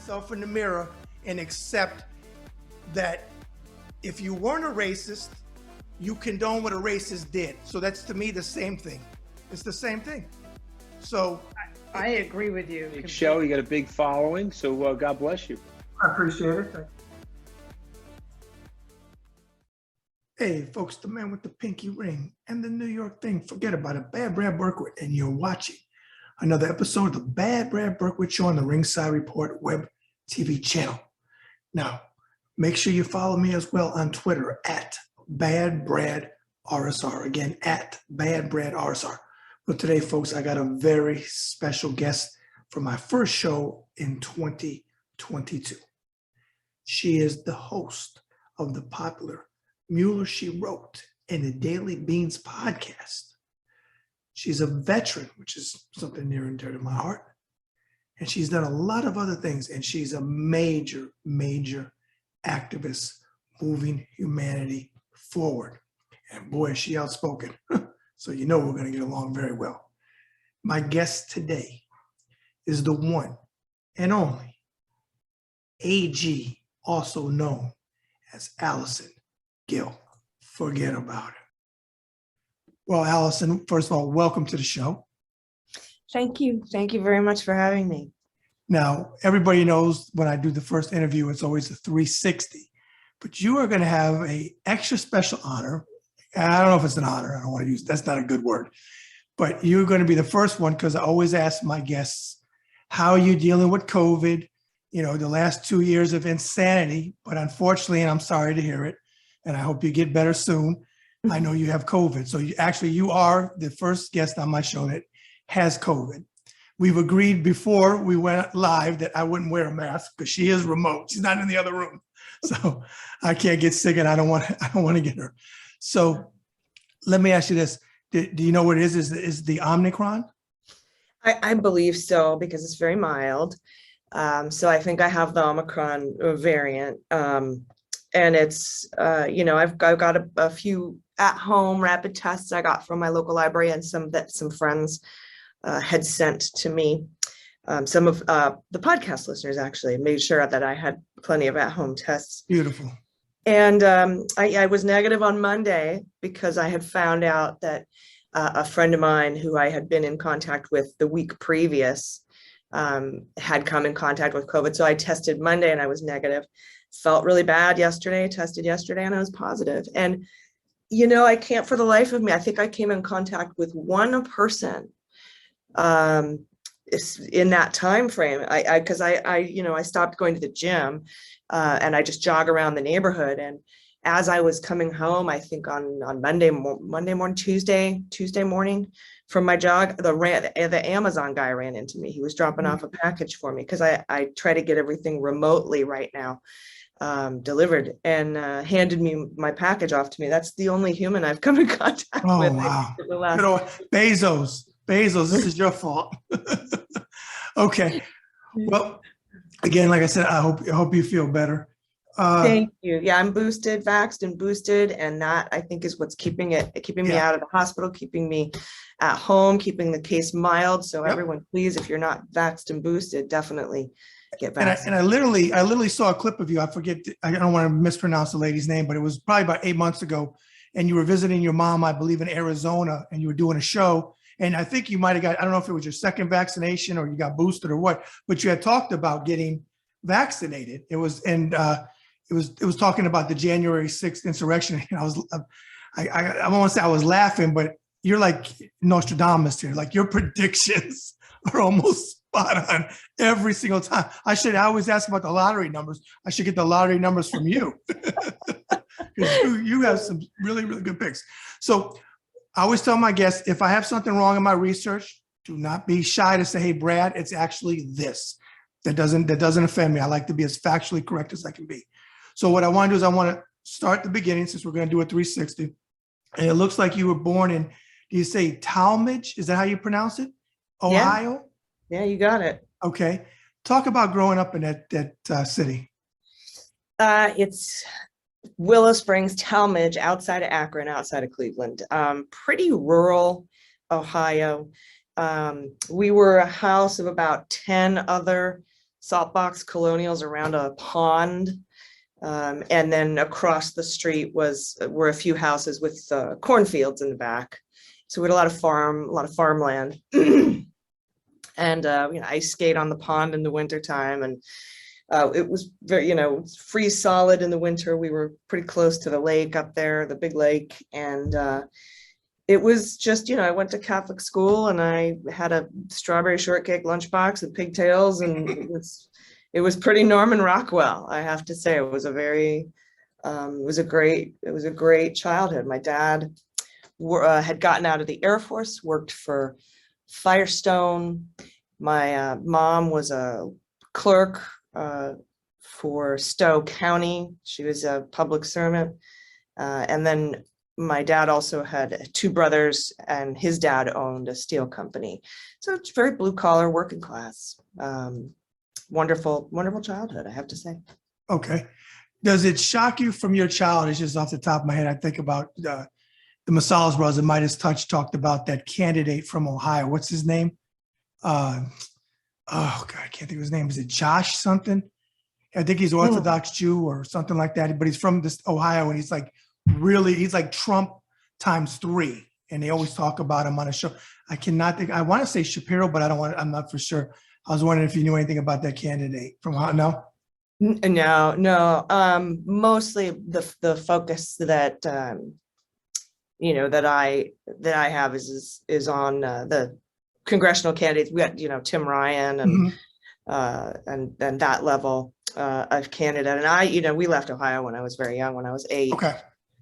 yourself in the mirror and accept that if you weren't a racist, you condone what a racist did. So that's, to me, the same thing. It's the same thing. So I agree with you. Big show. You got a big following. So God bless you. I appreciate it. Thank you. Hey, folks, the man with the pinky ring and the New York thing. Forget about it. Bad Brad Berkwitt, and you're watching another episode of the Bad Brad Berkwitt Show on the Ringside Report web TV channel. Now, make sure you follow me as well on Twitter at BadBradRSR. Again, at BadBradRSR. But today, folks, I got a very special guest for my first show in 2022. She is the host of the popular Mueller, She Wrote, and the Daily Beans podcast. She's a veteran, which is something near and dear to my heart. And she's done a lot of other things, and she's a major, major activist moving humanity forward. And boy, is she outspoken. So you know we're going to get along very well. My guest today is the one and only AG, also known as Allison Gill. Forget about it. Well, Allison, first of all, welcome to the show. Thank you. Thank you very much for having me. Now, everybody knows when I do the first interview, it's always a 360, but you are going to have an extra special honor. I don't know if it's an honor. I don't want to use, that's not a good word, but you're going to be the first one because I always ask my guests, how are you dealing with COVID? You know, the last 2 years of insanity, but unfortunately, and I'm sorry to hear it, and I hope you get better soon. I know you have COVID. So you are the first guest on my show that has COVID. We've agreed before we went live that I wouldn't wear a mask because she is remote. She's not in the other room. So I can't get sick and I don't want to get her. So let me ask you this. Do you know what it is? Is the Omicron? I believe so because it's very mild. So I think I have the Omicron variant. And it's, I've got a few at-home rapid tests I got from my local library and some that some friends had sent to me. Some of the podcast listeners actually made sure that I had plenty of at-home tests. Beautiful. And I was negative on Monday because I had found out that a friend of mine who I had been in contact with the week previous had come in contact with COVID. So I tested Monday and I was negative. Felt really bad yesterday, tested yesterday, and I was positive. And, I can't for the life of me, I think I came in contact with one person in that time frame. Because I stopped going to the gym and I just jog around the neighborhood. And as I was coming home, I think on Monday morning, Tuesday morning from my jog, the Amazon guy ran into me. He was dropping off a package for me because I try to get everything remotely right now. Delivered and handed me my package off to me. That's the only human I've come in contact with. Oh, wow. Bezos, this is your fault. Okay. Well, again, like I said, I hope you feel better. Thank you. Yeah, I'm boosted, vaxxed and boosted. And that I think is what's keeping me out of the hospital, keeping me at home, keeping the case mild. So everyone, please, if you're not vaxxed and boosted, definitely get vaccinated. And I literally saw a clip of you. I forget, I don't want to mispronounce the lady's name, but it was probably about 8 months ago. And you were visiting your mom, I believe, in Arizona, and you were doing a show. And I think you might have got, I don't know if it was your second vaccination or you got boosted or what, but you had talked about getting vaccinated. It was talking about the January 6th insurrection. And I won't say I was laughing, but you're like Nostradamus here. Like your predictions are almost spot on every single time. I always ask about the lottery numbers. I should get the lottery numbers from you. Because you have some really, really good picks. So I always tell my guests, if I have something wrong in my research, do not be shy to say, hey, Brad, it's actually this. That doesn't offend me. I like to be as factually correct as I can be. So what I want to do is I want to start the beginning since we're going to do a 360. And it looks like you were born in, do you say Talmadge? Is that how you pronounce it? Ohio? Yeah, you got it. Okay. Talk about growing up in that city. It's Willow Springs, Talmadge, outside of Akron, outside of Cleveland. Pretty rural Ohio. We were a house of about 10 other saltbox colonials around a pond. And then across the street were a few houses with cornfields in the back. So we had a lot of farmland. And ice skate on the pond in the wintertime. And it was very, freeze solid in the winter. We were pretty close to the lake up there, the big lake. And it was just, I went to Catholic school and I had a strawberry shortcake lunchbox with pigtails, and it was pretty Norman Rockwell, I have to say. It was a great childhood. My dad had gotten out of the Air Force, worked for Firestone. My mom was a clerk for Stowe County. She was a public servant. And then my dad also had two brothers, and his dad owned a steel company. So it's very blue collar, working class. Wonderful, wonderful childhood, I have to say. Okay. Does it shock you from your childhood? It's just off the top of my head, I think about the Masalas brothers. Midas Touch talked about that candidate from Ohio. What's his name? Oh God, I can't think of his name. Is it Josh something? I think he's Orthodox Jew or something like that, but he's from this Ohio, and he's like Trump ×3. And they always talk about him on a show. I cannot think, I want to say Shapiro, but I'm not for sure. I was wondering if you knew anything about that candidate from no? No. Mostly the focus that that I have is on the congressional candidates. We got Tim Ryan and and that level of candidate. And we left Ohio when I was very young, when I was 8. Okay.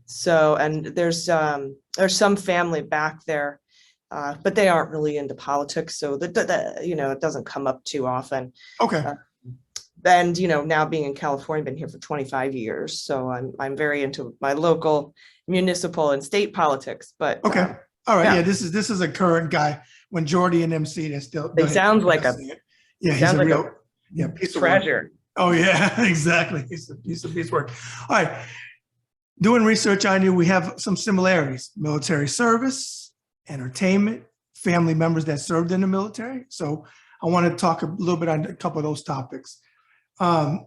So, and there's some family back there. But they aren't really into politics, so it doesn't come up too often. Okay. And now being in California, been here for 25 years, so I'm very into my local, municipal, and state politics. But okay, all right, yeah. This is a current guy. When Jordy and them see, they still. It sounds like he's a real piece of treasure. Oh yeah, exactly. He's a piece of work. All right, doing research on you, we have some similarities: military service, entertainment, family members that served in the military. So I want to talk a little bit on a couple of those topics. I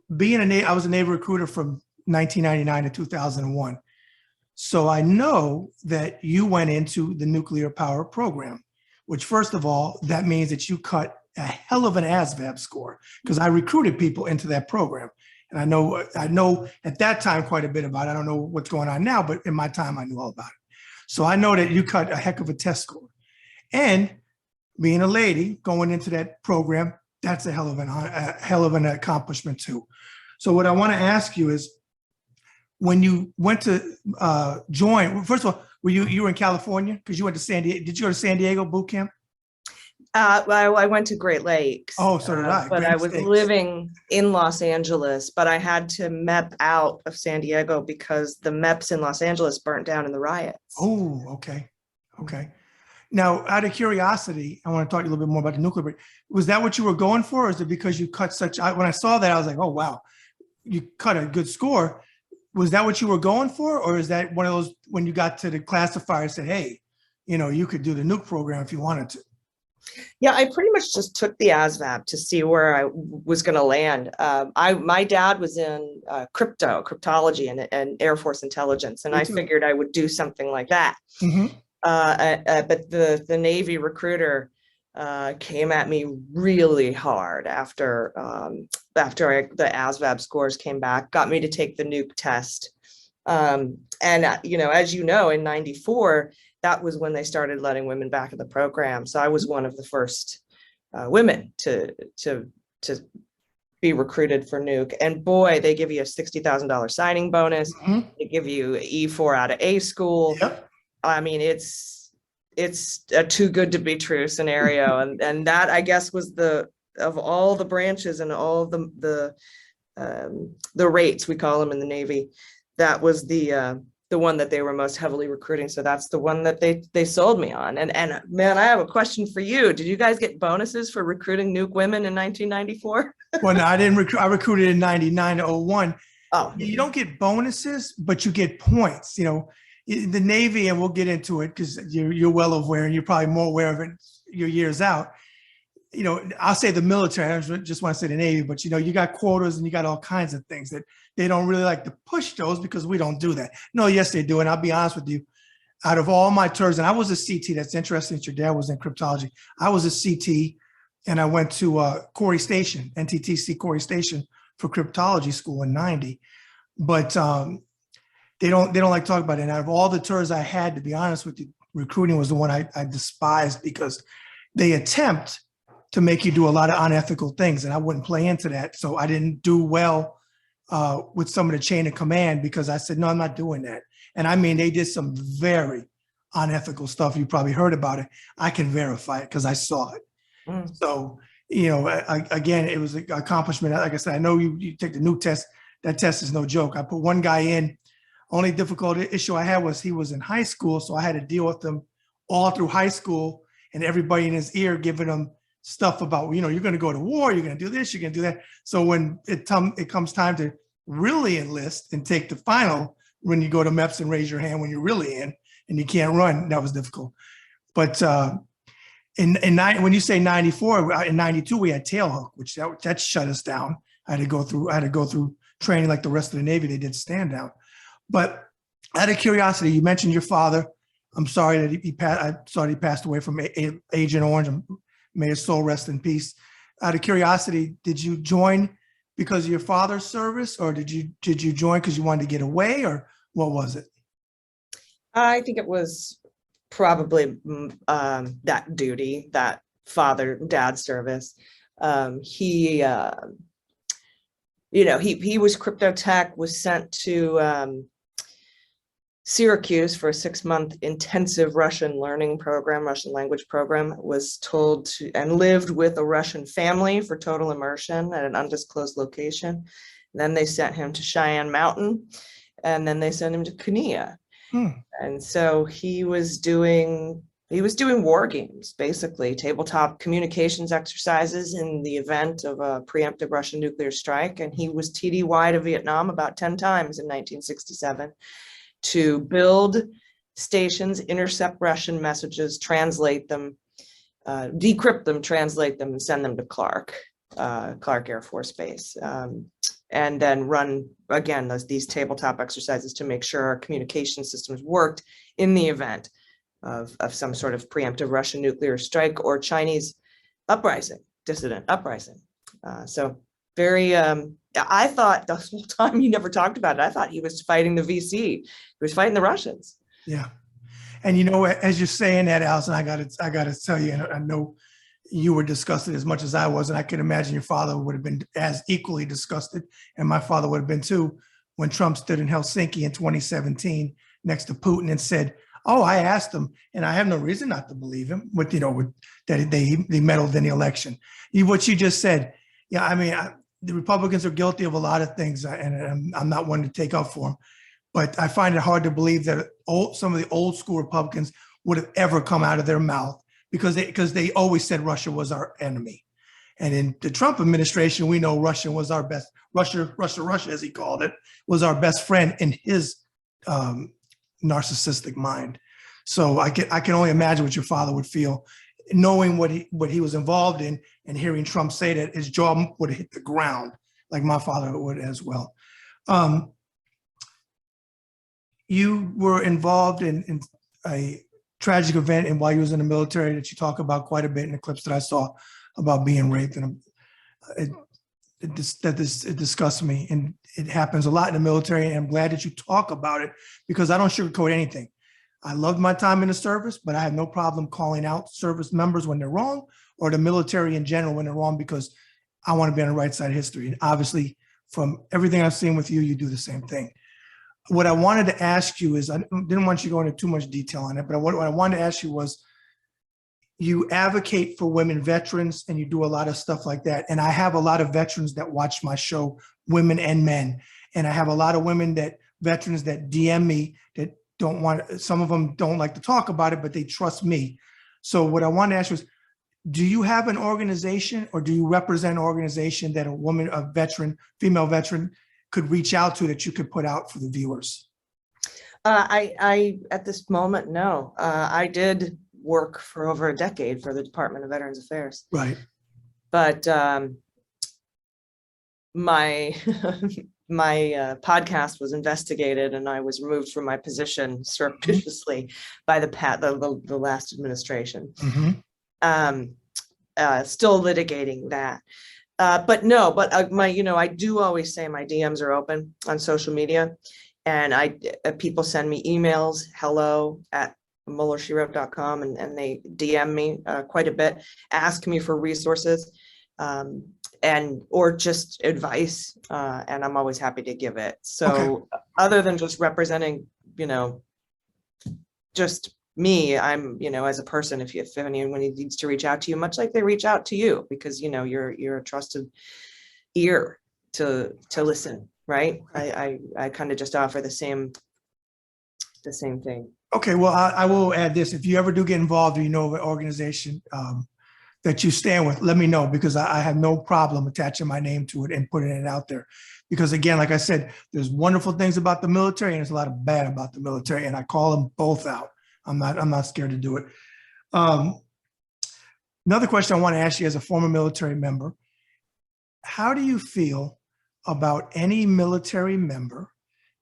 was a Navy recruiter from 1999 to 2001. So I know that you went into the nuclear power program, which first of all, that means that you cut a hell of an ASVAB score, because I recruited people into that program. And I know at that time quite a bit about it. I don't know what's going on now, but in my time, I knew all about it. So I know that you cut a heck of a test score. And being a lady going into that program, that's a hell of an accomplishment too. So what I want to ask you is, when you went to join, first of all, were you were in California? Because you went to San Diego. Did you go to San Diego boot camp? Well, I went to Great Lakes. Oh, so did I. But I was living in Los Angeles, but I had to MEP out of San Diego because the MEPs in Los Angeles burnt down in the riots. Oh, okay. Okay. Now, out of curiosity, I want to talk to you a little bit more about the nuclear break. Was that what you were going for? Or is it because you cut when I saw that, I was like, oh, wow, you cut a good score. Was that what you were going for? Or is that one of those, when you got to the classifier, said, hey, you could do the nuke program if you wanted to? Yeah, I pretty much just took the ASVAB to see where I was going to land. My dad was in cryptology and Air Force intelligence, and I figured I would do something like that. But the Navy recruiter came at me really hard after the ASVAB scores came back, got me to take the nuke test. And as you know, in '94. That was when they started letting women back in the program. So I was one of the first women to be recruited for nuke. And boy, they give you a $60,000 signing bonus. They give you E4 out of A school. Yep. I mean, it's a too good to be true scenario. and that, I guess, was of all the branches and all of the rates, we call them in the Navy, that was the one that they were most heavily recruiting. So that's the one that they sold me on. And man, I have a question for you. Did you guys get bonuses for recruiting nuke women in 1994? Well, no, I didn't recruit. I recruited in 99 to 01. Oh, you don't get bonuses, but you get points. The Navy, and we'll get into it because you're well aware, and you're probably more aware of it your years out. I'll say the military, I just want to say the Navy, but you got quotas and you got all kinds of things that they don't really like to push those because we don't do that. No, yes, they do. And I'll be honest with you, out of all my tours, and I was a CT, that's interesting that your dad was in cryptology. I was a CT and I went to Corey Station, NTTC Corey Station for cryptology school in 90. But they don't like to talk about it. And out of all the tours I had, to be honest with you, recruiting was the one I despised because they attempt to make you do a lot of unethical things, and I wouldn't play into that. So I didn't do well with some of the chain of command because I said, no, I'm not doing that. And I mean, they did some very unethical stuff. You probably heard about it. I can verify it because I saw it. Mm. So, again, it was an accomplishment. Like I said, I know you take the new test. That test is no joke. I put one guy in. Only difficult issue I had was he was in high school, so I had to deal with him all through high school and everybody in his ear giving him stuff about, you're going to go to war, you're going to do this, you're going to do that. So when it comes time to really enlist and take the final, when you go to MEPS and raise your hand when you're really in and you can't run, that was difficult. But when you say 94, in 92 we had tail hook, which that shut us down. I had to go through training like the rest of the Navy. They did stand down. But out of curiosity, you mentioned your father. I'm sorry that I saw that he passed away from Agent Orange. May his soul rest in peace. Out of curiosity, did you join because of your father's service, or did you join because you wanted to get away, or what was it? I think it was probably that duty, that dad service. He was crypto tech, was sent to Syracuse for a 6-month intensive Russian learning program, Russian language program, was told to, and lived with a Russian family for total immersion at an undisclosed location. And then they sent him to Cheyenne Mountain, and then they sent him to Cunea. And so he was doing war games, basically tabletop communications exercises in the event of a preemptive Russian nuclear strike. And he was TDY to Vietnam about 10 times in 1967 to build stations, intercept Russian messages, translate them, decrypt them, translate them, and send them to Clark Air Force Base. And then run, again, these tabletop exercises to make sure our communication systems worked in the event of some sort of preemptive Russian nuclear strike or Chinese uprising, dissident uprising. So very, I thought the whole time you never talked about it, I thought he was fighting the VC. He was fighting the Russians. Yeah. And as you're saying that, Allison, I gotta tell you, and I know you were disgusted as much as I was, and I can imagine your father would have been as equally disgusted, and my father would have been too, when Trump stood in Helsinki in 2017 next to Putin and said, oh, I asked him, and I have no reason not to believe him, that they meddled in the election. What you just said, yeah, I mean, the Republicans are guilty of a lot of things, and I'm not one to take up for them, but I find it hard to believe that some of the old school Republicans would have ever come out of their mouth because they always said Russia was our enemy. And in the Trump administration, we know Russia was our best, Russia, as he called it, was our best friend in his narcissistic mind. So I can only imagine what your father would feel, knowing what he was involved in and hearing Trump say that his jaw would have hit the ground like my father would as well. You were involved in a tragic event and while you was in the military that you talk about quite a bit in the clips that I saw about being raped, and it disgusts me, and it happens a lot in the military, and I'm glad that you talk about it because I don't sugarcoat anything. I loved my time in the service, but I have no problem calling out service members when they're wrong, or the military in general when they're wrong, because I want to be on the right side of history. And obviously, from everything I've seen with you, you do the same thing. What I wanted to ask you is, I didn't want you to go into too much detail on it, but what I wanted to ask you was, you advocate for women veterans and you do a lot of stuff like that. And I have a lot of veterans that watch my show, women and men. And I have a lot of veterans that DM me that some of them don't like to talk about it, but they trust me. So what I want to ask you is, do you have an organization, or do you represent an organization that female veteran could reach out to, that you could put out for the viewers? I at this moment, no. I did work for over a decade for the Department of Veterans Affairs. Right. But my my podcast was investigated, and I was removed from my position surreptitiously by the last administration. Mhm. Still litigating that. But no, but I do always say my DMs are open on social media, and people send me emails, hello@MuellerSheWrote.com, and they DM me quite a bit, ask me for resources, or just advice, and I'm always happy to give it. So other than just representing, just me, I'm, as a person, if anyone needs to reach out to you, much like they reach out to you, because, you're a trusted ear to listen, right? I kind of just offer the same thing. Okay, well, I will add this. If you ever do get involved or of an organization that you stand with, let me know, because I have no problem attaching my name to it and putting it out there. Because again, like I said, there's wonderful things about the military and there's a lot of bad about the military, and I call them both out. I'm not scared to do it. Another question I want to ask you as a former military member, how do you feel about any military member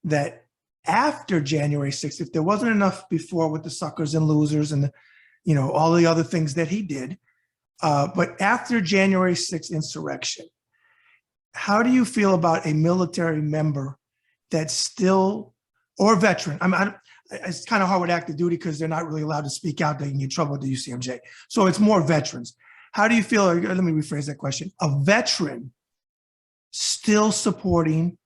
that after January 6th, if there wasn't enough before with the suckers and losers and all the other things that he did, but after January 6th insurrection, how do you feel about a military member that's still, or veteran? It's kind of hard with active duty because they're not really allowed to speak out. They can get in trouble with the UCMJ. So it's more veterans. How do you feel, let me rephrase that question, a veteran still supporting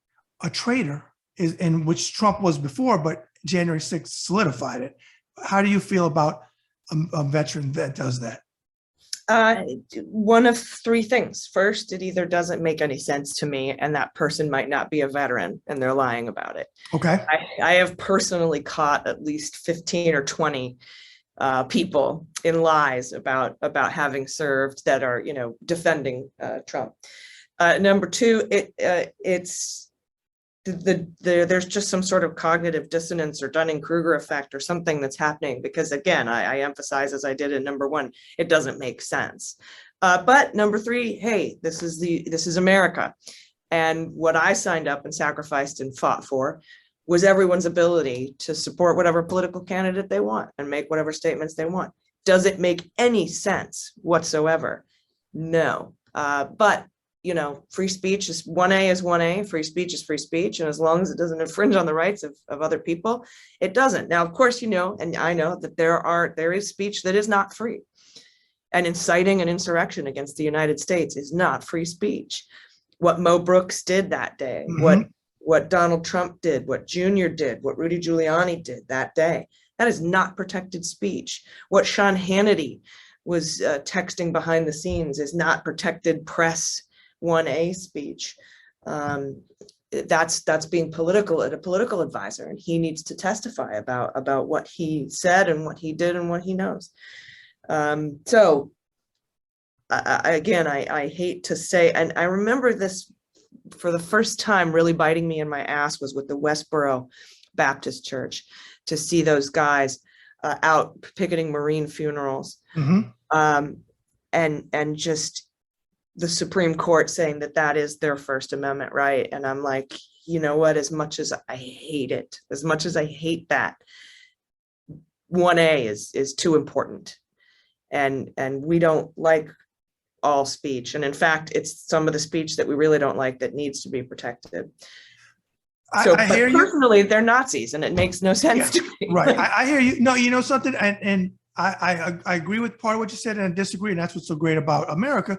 a traitor, in which Trump was before, but January 6th solidified it. How do you feel about a veteran that does that? One of three things. First, it either doesn't make any sense to me, and that person might not be a veteran and they're lying about it. Okay. I have personally caught at least 15 or 20 people in lies about having served that are, defending Trump. Number two, there's just some sort of cognitive dissonance or Dunning-Kruger effect or something that's happening, because again, I emphasize, as I did in number one, it doesn't make sense. But number three, hey, this is America. And what I signed up and sacrificed and fought for was everyone's ability to support whatever political candidate they want and make whatever statements they want. Does it make any sense whatsoever? No. But free speech is 1A is 1A, free speech is free speech. And as long as it doesn't infringe on the rights of other people, it doesn't. Now, of course, and I know that there is speech that is not free. And inciting an insurrection against the United States is not free speech. What Mo Brooks did that day, what Donald Trump did, what Junior did, what Rudy Giuliani did that day, that is not protected speech. What Sean Hannity was texting behind the scenes is not protected press 1A speech. That's being political at a political advisor, and he needs to testify about what he said and what he did and what he knows. So I hate to say, and I remember this for the first time really biting me in my ass was with the Westboro Baptist Church, to see those guys out picketing Marine funerals, and just the Supreme Court saying that is their First Amendment right. And I'm like, you know what, as much as I hate it, as much as I hate that, 1A is too important. And we don't like all speech. And in fact, it's some of the speech that we really don't like that needs to be protected. So I hear personally, you. they're Nazis, and it makes no sense to me. Right. I hear you. No, you know something, and I agree with part of what you said, and I disagree. And that's what's so great about America.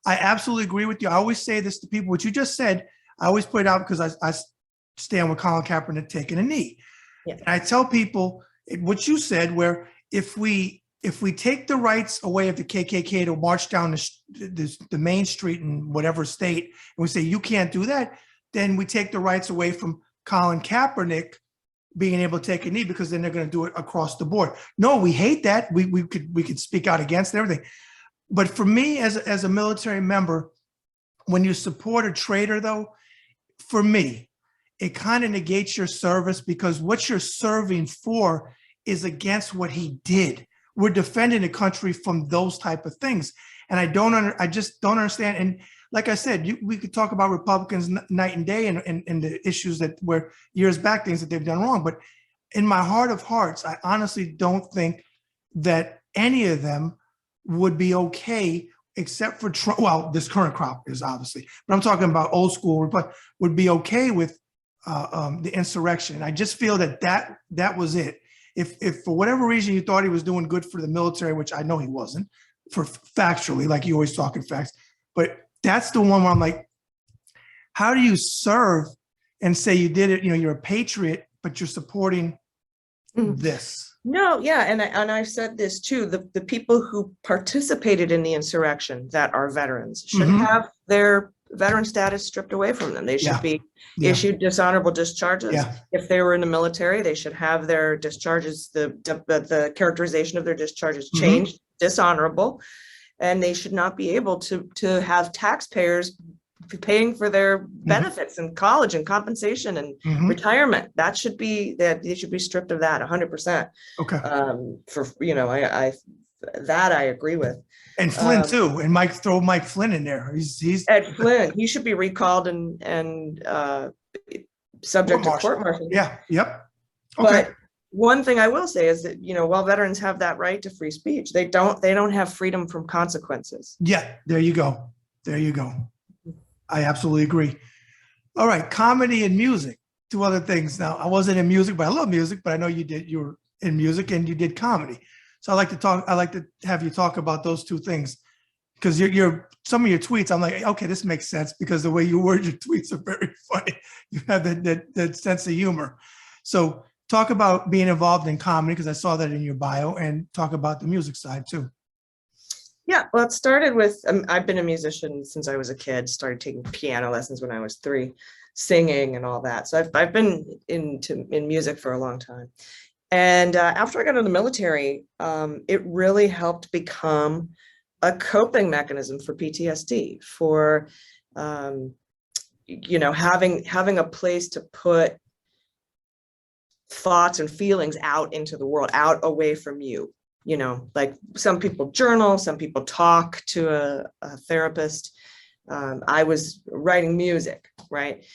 I absolutely agree with you. I always say this to people, what you just said, I always put it out because I stand with Colin Kaepernick taking a knee. Yeah. And I tell people what you said, where if we take the rights away of the KKK to march down the main street in whatever state, and we say, you can't do that, then we take the rights away from Colin Kaepernick being able to take a knee, because then they're going to do it across the board. No, we hate that. We could speak out against everything. But for me, as a military member, when you support a traitor, though, for me, it kind of negates your service, because what you're serving for is against what he did. We're defending the country from those type of things. And I just don't understand. And like I said, we could talk about Republicans night and day and the issues that were years back, things that they've done wrong. But in my heart of hearts, I honestly don't think that any of them would be okay, except for Trump. Well, this current crop is obviously, but I'm talking about old school, but would be okay with the insurrection. And I just feel that was it. If for whatever reason you thought he was doing good for the military, which I know he wasn't, for factually, like you always talk in facts, but that's the one where I'm like, how do you serve and say you did it? You're a patriot, but you're supporting this. No, yeah, and I've said this too. The people who participated in the insurrection that are veterans should have their veteran status stripped away from them. They should be issued dishonorable discharges. If they were in the military, they should have their discharges, the characterization of their discharges changed, dishonorable, and they should not be able to have taxpayers paying for their benefits and college and compensation and retirement. That should be they should be stripped of that 100%. Okay. I agree with. And Flynn too. And throw Mike Flynn in there. He's Ed Flynn. He should be recalled and subject to court martial. Yeah. Yep. Okay. But one thing I will say is that, while veterans have that right to free speech, they don't have freedom from consequences. Yeah. There you go. I absolutely agree. All right. Comedy and music, two other things. Now, I wasn't in music, but I love music, but I know you were in music and you did comedy. So I like to have you talk about those two things, because some of your tweets, I'm like, okay, this makes sense because the way you word your tweets are very funny. You have that sense of humor. So talk about being involved in comedy, because I saw that in your bio, and talk about the music side too. Yeah, well, it started with, I've been a musician since I was a kid, started taking piano lessons when I was 3, singing and all that. So I've been in music for a long time. And after I got in the military, it really helped become a coping mechanism for PTSD, for, having a place to put thoughts and feelings out into the world, out away from you. Like some people journal, some people talk to a therapist. I was writing music, right?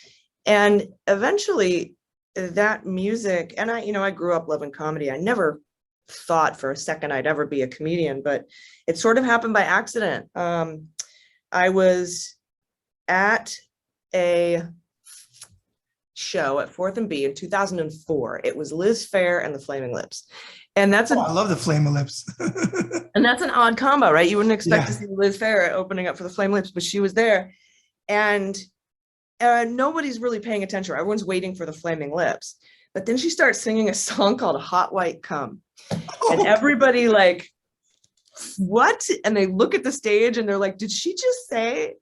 And eventually that music, and I grew up loving comedy. I never thought for a second I'd ever be a comedian, but it sort of happened by accident. I was at a show at 4th and B in 2004. It was Liz Phair and the Flaming Lips. And I love the Flaming Lips. And that's an odd combo, right? You wouldn't expect to see Liz Phair opening up for the Flaming Lips, but she was there. And nobody's really paying attention. Everyone's waiting for the Flaming Lips. But then she starts singing a song called Hot White Cum. And everybody like, what? And they look at the stage and they're like, did she just say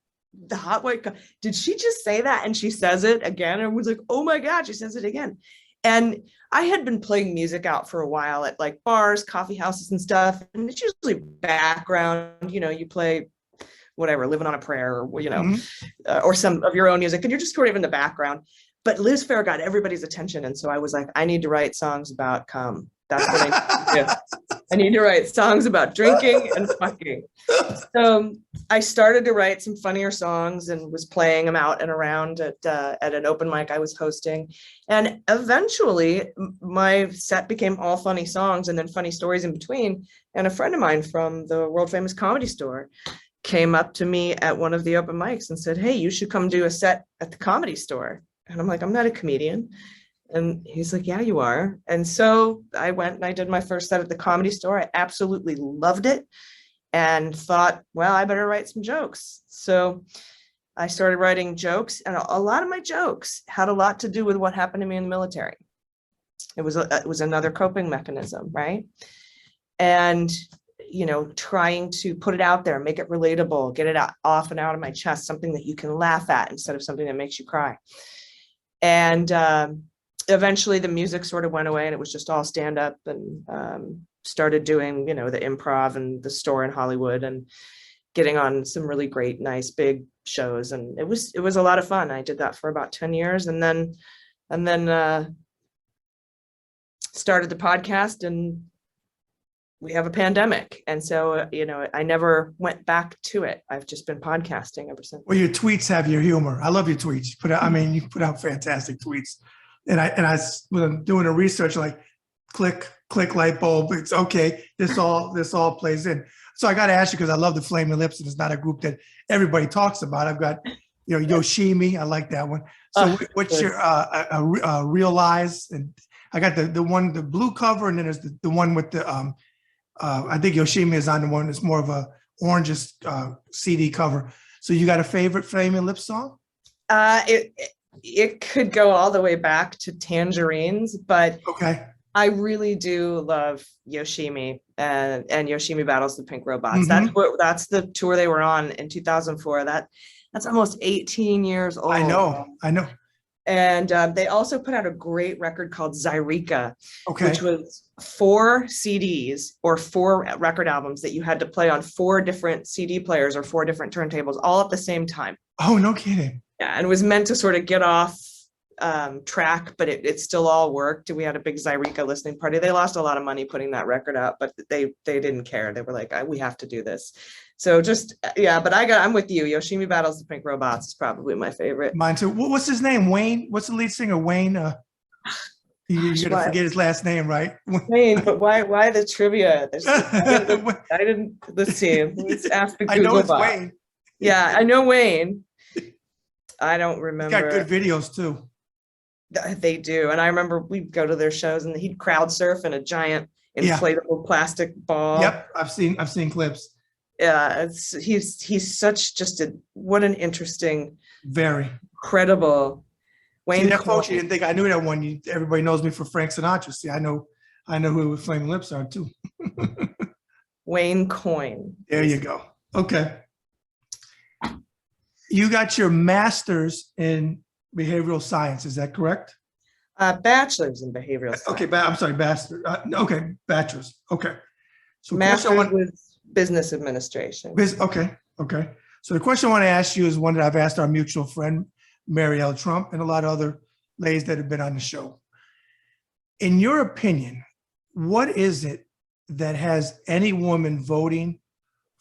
the hot white cum? Did she just say that? And she says it again. And everyone's like, oh my God, she says it again. And I had been playing music out for a while at like bars, coffee houses and stuff. And it's usually background, you play whatever, Living on a Prayer, or, or some of your own music, and you're just sort of in the background. But Liz Phair got everybody's attention. And so I was like, I need to write songs about cum. That's what I need to do. I need to write songs about drinking and fucking. So I started to write some funnier songs and was playing them out and around at an open mic I was hosting. And eventually my set became all funny songs and then funny stories in between. And a friend of mine from the world famous Comedy Store came up to me at one of the open mics and said, hey, you should come do a set at the Comedy Store. And I'm like, I'm not a comedian. And he's like, yeah, you are. And so I went and I did my first set at the Comedy Store. I absolutely loved it and thought, well, I better write some jokes. So I started writing jokes, and a lot of my jokes had a lot to do with what happened to me in the military. It was another coping mechanism, right? And, trying to put it out there, make it relatable, get it off and out of my chest, something that you can laugh at instead of something that makes you cry. And eventually the music sort of went away and it was just all stand up, and started doing, the improv and the store in Hollywood and getting on some really great, nice, big shows. And it was a lot of fun. I did that for about 10 years and then started the podcast, and we have a pandemic. And so, I never went back to it. I've just been podcasting ever since. Well, your tweets have your humor. I love your tweets. You put out fantastic tweets. And when I'm doing the research, like click light bulb. It's okay. This all plays in. So I got to ask you, because I love the Flaming Lips, and it's not a group that everybody talks about. I've got, Yoshimi. I like that one. So what's your Realize? And I got the blue cover, and then there's the one with the I think Yoshimi is on the one that's more of a orange CD cover. So you got a favorite Flaming Lips song? It could go all the way back to Tangerines, but Okay. I really do love Yoshimi and Yoshimi Battles the Pink Robots. Mhm. That's the tour they were on in 2004. That's almost 18 years old. I know. And they also put out a great record called Zyreka, Okay. which was 4 CDs or 4 record albums that you had to play on 4 different CD players or 4 different turntables all at the same time. Oh, no kidding. Yeah, and it was meant to sort of get off track, but it still all worked. We had a big Zyreka listening party. They lost a lot of money putting that record out, but they didn't care. They were like, we have to do this. So but I'm with you. Yoshimi Battles the Pink Robots is probably my favorite. Mine too. What's his name? Wayne? What's the lead singer? Wayne? You're gonna forget his last name, right? Wayne, but why the trivia? I didn't. Let's see. Let's ask the Google I know it's bot. Wayne. Yeah, I know Wayne. I don't He's remember. got good videos too. They do, and I remember we'd go to their shows, and he'd crowd surf in a giant inflatable plastic ball. Yep, I've seen clips. Yeah, he's such what an interesting, Very credible Wayne. See, that folks, you didn't think I knew that one. Everybody knows me for Frank Sinatra. See, I know who the Flaming Lips are too. Wayne Coyne. There you go. Okay. You got your master's in behavioral science. Is that correct? Bachelor's in behavioral science. Okay, I'm sorry, bachelor. Okay, bachelor's. Okay. So Master's with business administration. Okay. So the question I want to ask you is one that I've asked our mutual friend, Mary L. Trump, and a lot of other ladies that have been on the show. In your opinion, what is it that has any woman voting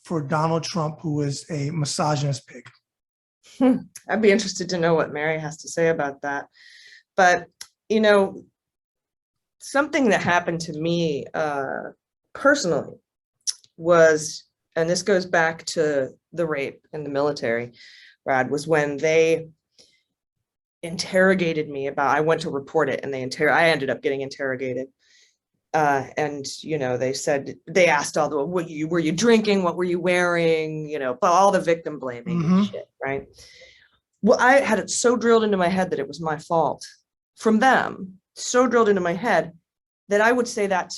for Donald Trump who is a misogynist pig? I'd be interested to know what Mary has to say about that. But, something that happened to me personally was, and this goes back to the rape in the military, Brad, was when they interrogated me I went to report it, and I ended up getting interrogated. And they asked all the, were you drinking? What were you wearing? But all the victim blaming and shit, right? Well, I had it so drilled into my head that it was my fault from them, so drilled into my head that I would say that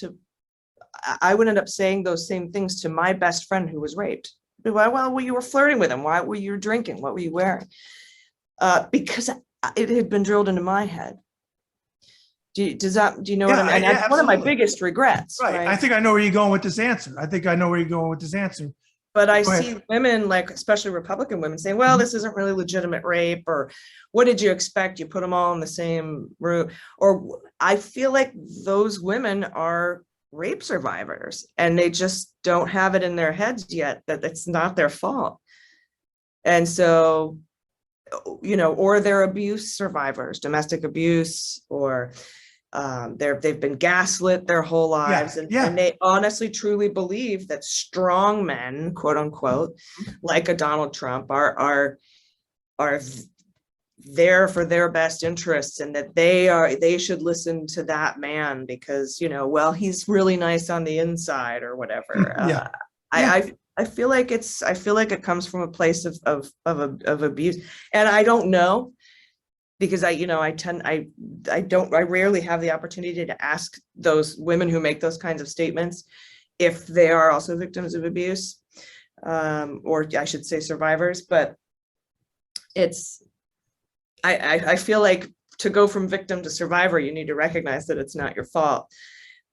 I would end up saying those same things to my best friend who was raped. Well, you were flirting with him. Why were you drinking? What were you wearing? Because it had been drilled into my head. Do you know what I mean? That's one of my biggest regrets. Right. I think I know where you're going with this answer. But I see women, like especially Republican women, saying, well, this isn't really legitimate rape, or what did you expect? You put them all in the same room. Or I feel like those women are rape survivors, and they just don't have it in their heads yet that it's not their fault. And so, or they're abuse survivors, domestic abuse, or they've been gaslit their whole lives, and they honestly truly believe that strong men, quote unquote, like a Donald Trump, are there for their best interests, and that they should listen to that man because he's really nice on the inside or whatever. I feel like it comes from a place of abuse, and I don't know, because I rarely have the opportunity to ask those women who make those kinds of statements if they are also victims of abuse, or I should say survivors. But I feel like to go from victim to survivor, you need to recognize that it's not your fault.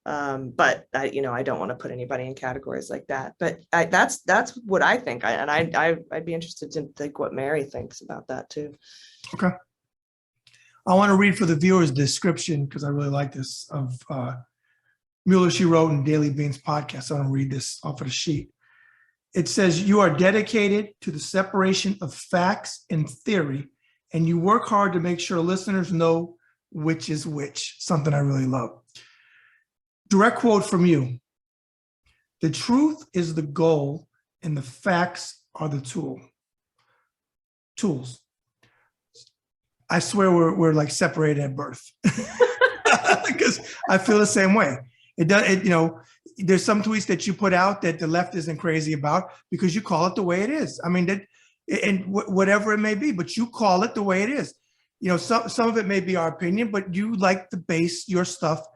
But I don't want to put anybody in categories like that. But that's what I think. I'd be interested to think what Mary thinks about that too. Okay. I want to read for the viewers the description, because I really like this, of Mueller, she wrote in Daily Beans podcast. I'm going to read this off of the sheet. It says, you are dedicated to the separation of facts and theory, and you work hard to make sure listeners know which is which, something I really love. Direct quote from you. The truth is the goal and the facts are the tools. I swear we're like separated at birth because I feel the same way. There's some tweets that you put out that the left isn't crazy about because you call it the way it is. I mean, whatever it may be, but you call it the way it is. Some of it may be our opinion, but you like to base your stuff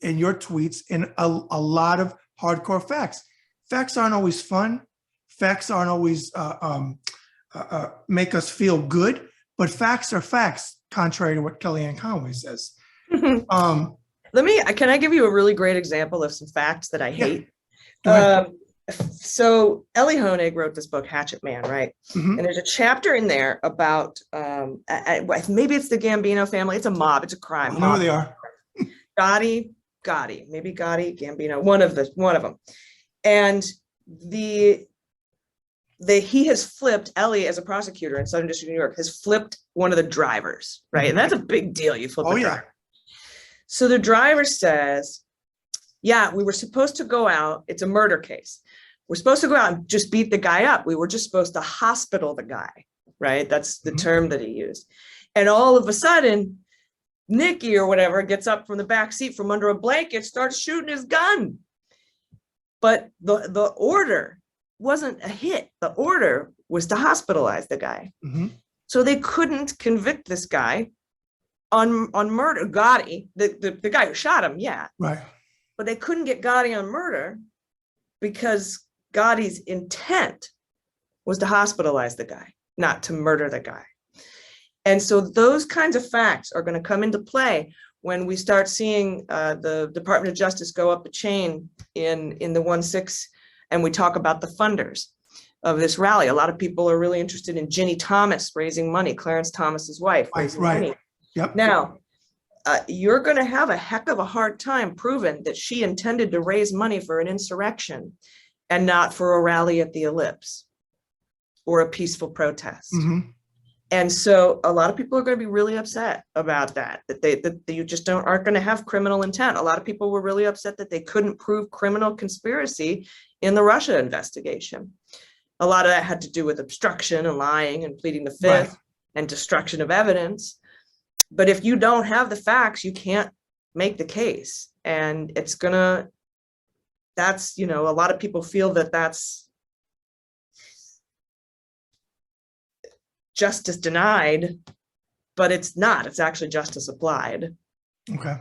and your tweets in a lot of hardcore facts. Facts aren't always fun. Facts aren't always make us feel good, but facts are facts, contrary to what Kellyanne Conway says. Can I give you a really great example of some facts that I hate? So Ellie Honig wrote this book, Hatchet Man, right? Mm-hmm. And there's a chapter in there about, maybe it's the Gambino family. It's a mob. It's a crime. I know who they are. Gotti, Gambino, one of them. And he has flipped, Ellie as a prosecutor in Southern District of New York has flipped one of the drivers, right? And that's a big deal. You flip a driver. So the driver says, yeah, we were supposed to go out. It's a murder case. We're supposed to go out and just beat the guy up. We were just supposed to hospital the guy, right? That's the term that he used. And all of a sudden, Nikki or whatever gets up from the back seat from under a blanket, starts shooting his gun. But the order wasn't a hit. The order was to hospitalize the guy. Mm-hmm. So they couldn't convict this guy on murder. Gotti, the guy who shot him, yeah. Right. But they couldn't get Gotti on murder because Gotti's intent was to hospitalize the guy, not to murder the guy. And so those kinds of facts are going to come into play when we start seeing the Department of Justice go up the chain in the 1-6, and we talk about the funders of this rally. A lot of people are really interested in Ginny Thomas raising money, Clarence Thomas's wife raising money. Yep. Now, you're going to have a heck of a hard time proving that she intended to raise money for an insurrection and not for a rally at the Ellipse or a peaceful protest. Mm-hmm. And so a lot of people are going to be really upset about that you just aren't going to have criminal intent. A lot of people were really upset that they couldn't prove criminal conspiracy in the Russia investigation. A lot of that had to do with obstruction and lying and pleading the fifth and destruction of evidence. But if you don't have the facts, you can't make the case. And a lot of people feel that that's justice denied, but it's not. It's actually justice applied. Okay.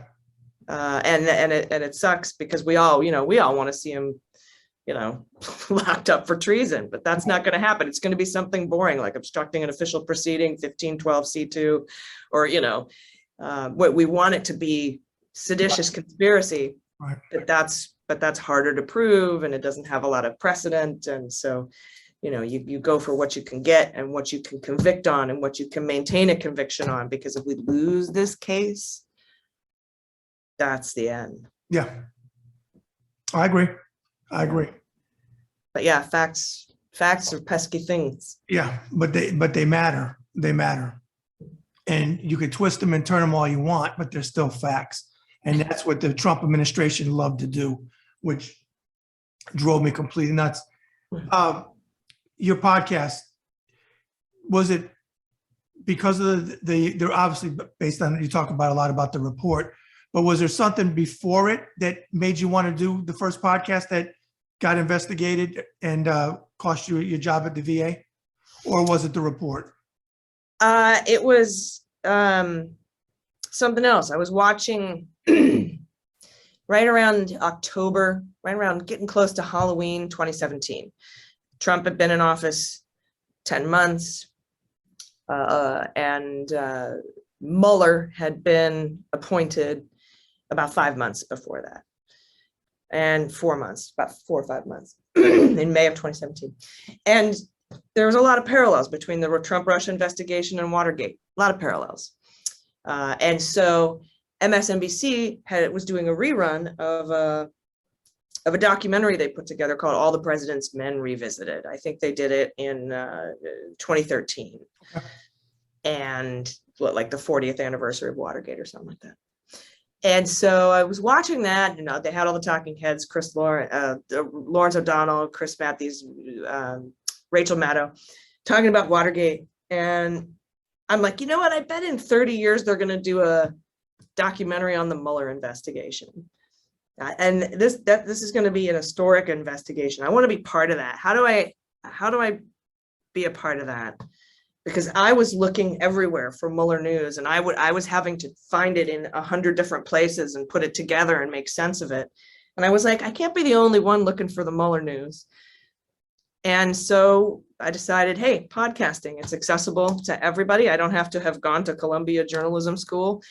And it sucks because we all want to see him, locked up for treason, but that's not going to happen. It's going to be something boring like obstructing an official proceeding, 1512 C2, or what we want it to be seditious conspiracy. Right. But that's harder to prove, and it doesn't have a lot of precedent, and so. You go for what you can get and what you can convict on and what you can maintain a conviction on, because if we lose this case, that's the end. Yeah, I agree. But yeah, facts are pesky things. Yeah, but they matter. They matter. And you can twist them and turn them all you want, but they're still facts. And that's what the Trump administration loved to do, which drove me completely nuts. Your podcast, was it because of they're obviously based on, you talk about a lot about the report, but was there something before it that made you want to do the first podcast that got investigated and cost you your job at the VA? Or was it the report? It was something else. I was watching right around October, right around getting close to Halloween 2017. Trump had been in office 10 months, and Mueller had been appointed about 5 months before that, and 4 months, about 4 or 5 months in May of 2017. And there was a lot of parallels between the Trump-Russia investigation and Watergate, a lot of parallels. And so MSNBC was doing a rerun of a documentary they put together called All the President's Men Revisited. I think they did it in 2013. Okay. And like the 40th anniversary of Watergate or something like that. And so I was watching that, they had all the talking heads, Lawrence O'Donnell, Chris Matthews, Rachel Maddow, talking about Watergate. And I'm like, you know what? I bet in 30 years, they're going to do a documentary on the Mueller investigation. And this is going to be an historic investigation. I want to be part of that. How do I be a part of that? Because I was looking everywhere for Mueller news, and I was having to find it in 100 different places and put it together and make sense of it. And I was like, I can't be the only one looking for the Mueller news. And so I decided, hey, podcasting, it's accessible to everybody. I don't have to have gone to Columbia Journalism School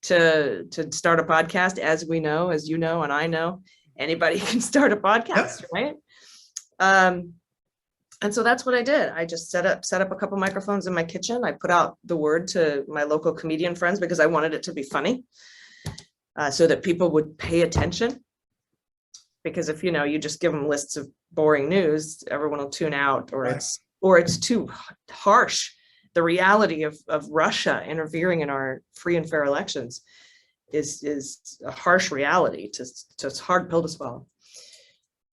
to start a podcast. As we know, as you know, and I know, anybody can start a podcast, right? And so that's what I did. I just set up a couple microphones in my kitchen. I put out the word to my local comedian friends because I wanted it to be funny, so that people would pay attention. Because if you just give them lists of boring news, everyone will tune out, or it's too harsh. The reality of Russia interfering in our free and fair elections is a harsh reality. It's a hard pill to swallow.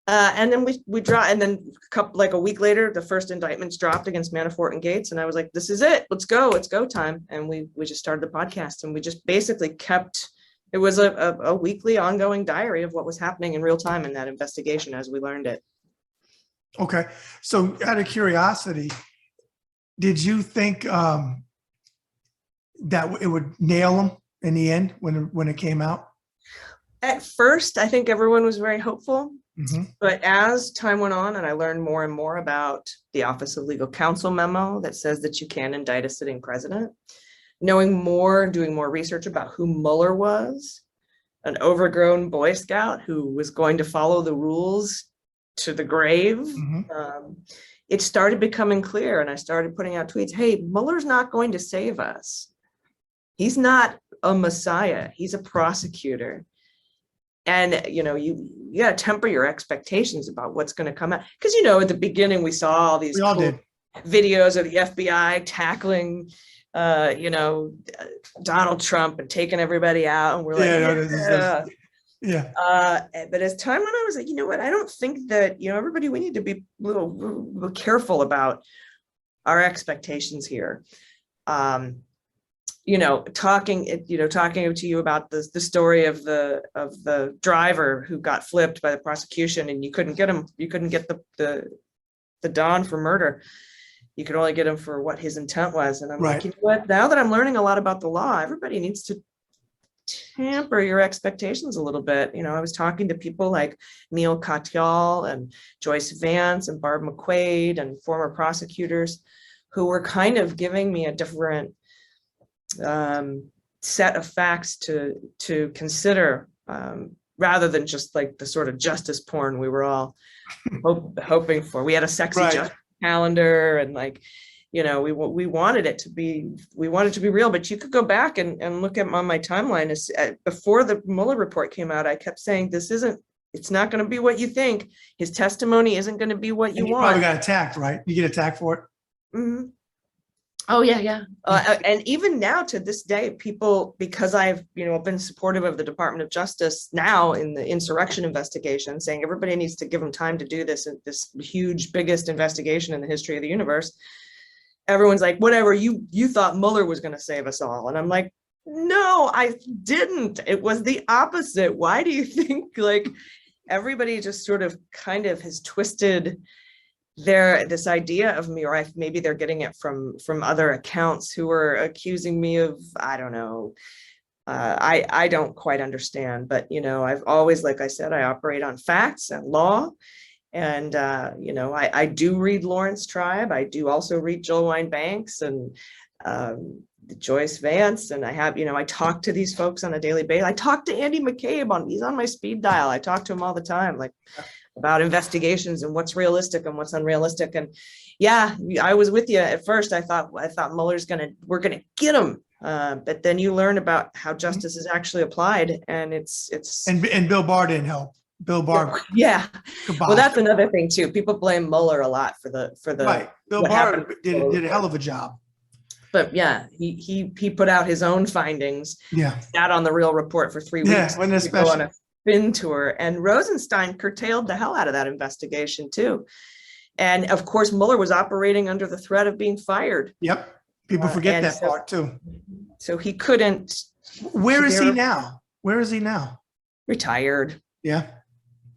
And then we draw, and then a week later, the first indictments dropped against Manafort and Gates, and I was like, "This is it. Let's go. It's go time." And we just started the podcast, and we just basically kept. It was a weekly, ongoing diary of what was happening in real time in that investigation as we learned it. Okay, so out of curiosity, did you think that it would nail them in the end when it came out? At first, I think everyone was very hopeful. Mm-hmm. But as time went on and I learned more and more about the Office of Legal Counsel memo that says that you can indict a sitting president, knowing more, doing more research about who Mueller was, an overgrown Boy Scout who was going to follow the rules to the grave, Mm-hmm. It started becoming clear, and I started putting out tweets, hey, Mueller's not going to save us. He's not a messiah. He's a prosecutor. And, you got to temper your expectations about what's going to come out. Because, at the beginning, we saw all these cool videos of the FBI tackling, Donald Trump and taking everybody out. And we're like, but as time went on, I was like, you know what? I don't think that, everybody, we need to be a little careful about our expectations here. Talking to you about the story of the driver who got flipped by the prosecution, and you couldn't get the Don for murder. You could only get him for what his intent was. And I'm like, you know what? Now that I'm learning a lot about the law, everybody needs to temper your expectations a little bit. I was talking to people like Neil Katyal and Joyce Vance and Barb McQuaid and former prosecutors who were kind of giving me a different set of facts to consider, rather than just like the sort of justice porn we were all hoping for. We had a sexy justice calendar, and we wanted it to be real. But you could go back and look at on my timeline. Before the Mueller report came out, I kept saying it's not going to be what you think. His testimony isn't going to be what you want. Probably got attacked, right? You get attacked for it. Mm-hmm. Oh yeah. And even now to this day, people, because I've been supportive of the Department of Justice now in the insurrection investigation, saying everybody needs to give them time to do this huge, biggest investigation in the history of the universe. Everyone's like, whatever, you thought Mueller was going to save us all, and I'm like, no, I didn't. It was the opposite. Why do you think everybody just sort of kind of has twisted this idea of me, or maybe they're getting it from other accounts who are accusing me of, I don't know. I don't quite understand, but I've always, like I said, I operate on facts and law, and I do read Lawrence Tribe. I do also read Joel Wine-Banks and Joyce Vance, and I have, I talk to these folks on a daily basis. I talk to Andy McCabe he's on my speed dial. I talk to him all the time, about investigations and what's realistic and what's unrealistic. And yeah, I was with you at first. I thought Mueller's we're gonna get him. But then you learn about how justice is actually applied, and it's And Bill Barr didn't help. Bill Barr. yeah. Kibosh. Well, that's another thing too. People blame Mueller a lot for the Right. Bill what Barr happened. did a hell of a job. But yeah, he put out his own findings, Yeah. sat on the Real Report for 3 Yeah, weeks wasn't it to go on special? a spin tour, and Rosenstein curtailed the hell out of that investigation too. And of course, Mueller was operating under the threat of being fired. Yep. People forget and that so- part too. So he couldn't. Where is he There- now? Where is he now? Retired. Yeah.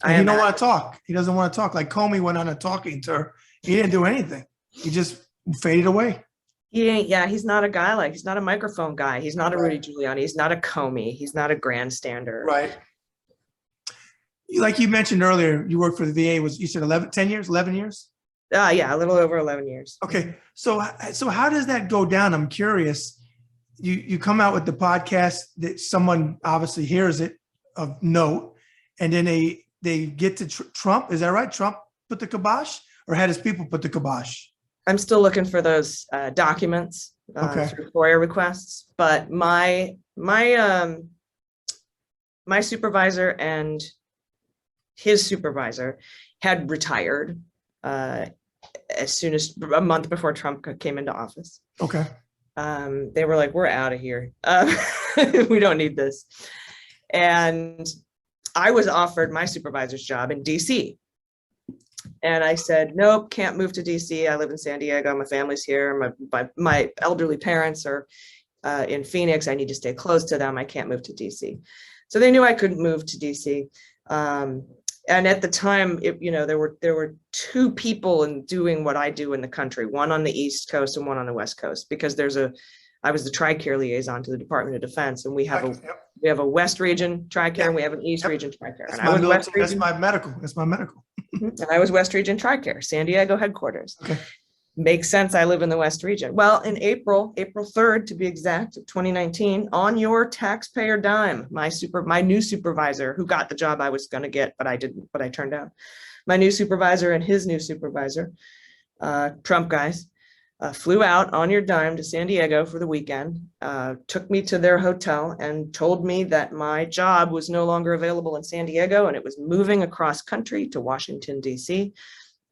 I And he am don't at- want to talk. He doesn't want to talk. Like Comey went on a talking tour. He didn't do anything. He just faded away. He ain't, yeah, he's not a guy like, he's not a microphone guy. He's not a Rudy Right. Giuliani. He's not a Comey. He's not a grandstander. Right. Like you mentioned earlier, you worked for the VA, you said 10 years, 11 years? Yeah, a little over 11 years. Okay. So how does that go down? I'm curious. You come out with the podcast that someone obviously hears it of note, and then they get to Trump. Is that right? Trump put the kibosh, or had his people put the kibosh? I'm still looking for those documents Okay. through FOIA requests, but my supervisor and his supervisor had retired as soon as a month before Trump came into office. Okay. They were like, we're out of here. We don't need this. And I was offered my supervisor's job in DC. And I said, nope, can't move to DC. I live in San Diego. My family's here. My elderly parents are in Phoenix. I need to stay close to them. I can't move to DC. So they knew I couldn't move to DC. And at the time, there were two people in doing what I do in the country, one on the East Coast and one on the West Coast, because I was the TRICARE liaison to the Department of Defense, and we have a West region TRICARE and we have an East region TRICARE. And I was West region. That's my medical. And I was West region TRICARE, San Diego headquarters. Okay. Makes sense. I live in the West region. Well, in April 3rd, to be exact, of 2019, on your taxpayer dime, my new supervisor, who got the job I was going to get, but I didn't, but I turned down, my new supervisor and his new supervisor, Trump guys, flew out on your dime to San Diego for the weekend, took me to their hotel and told me that my job was no longer available in San Diego and it was moving across country to Washington, D.C.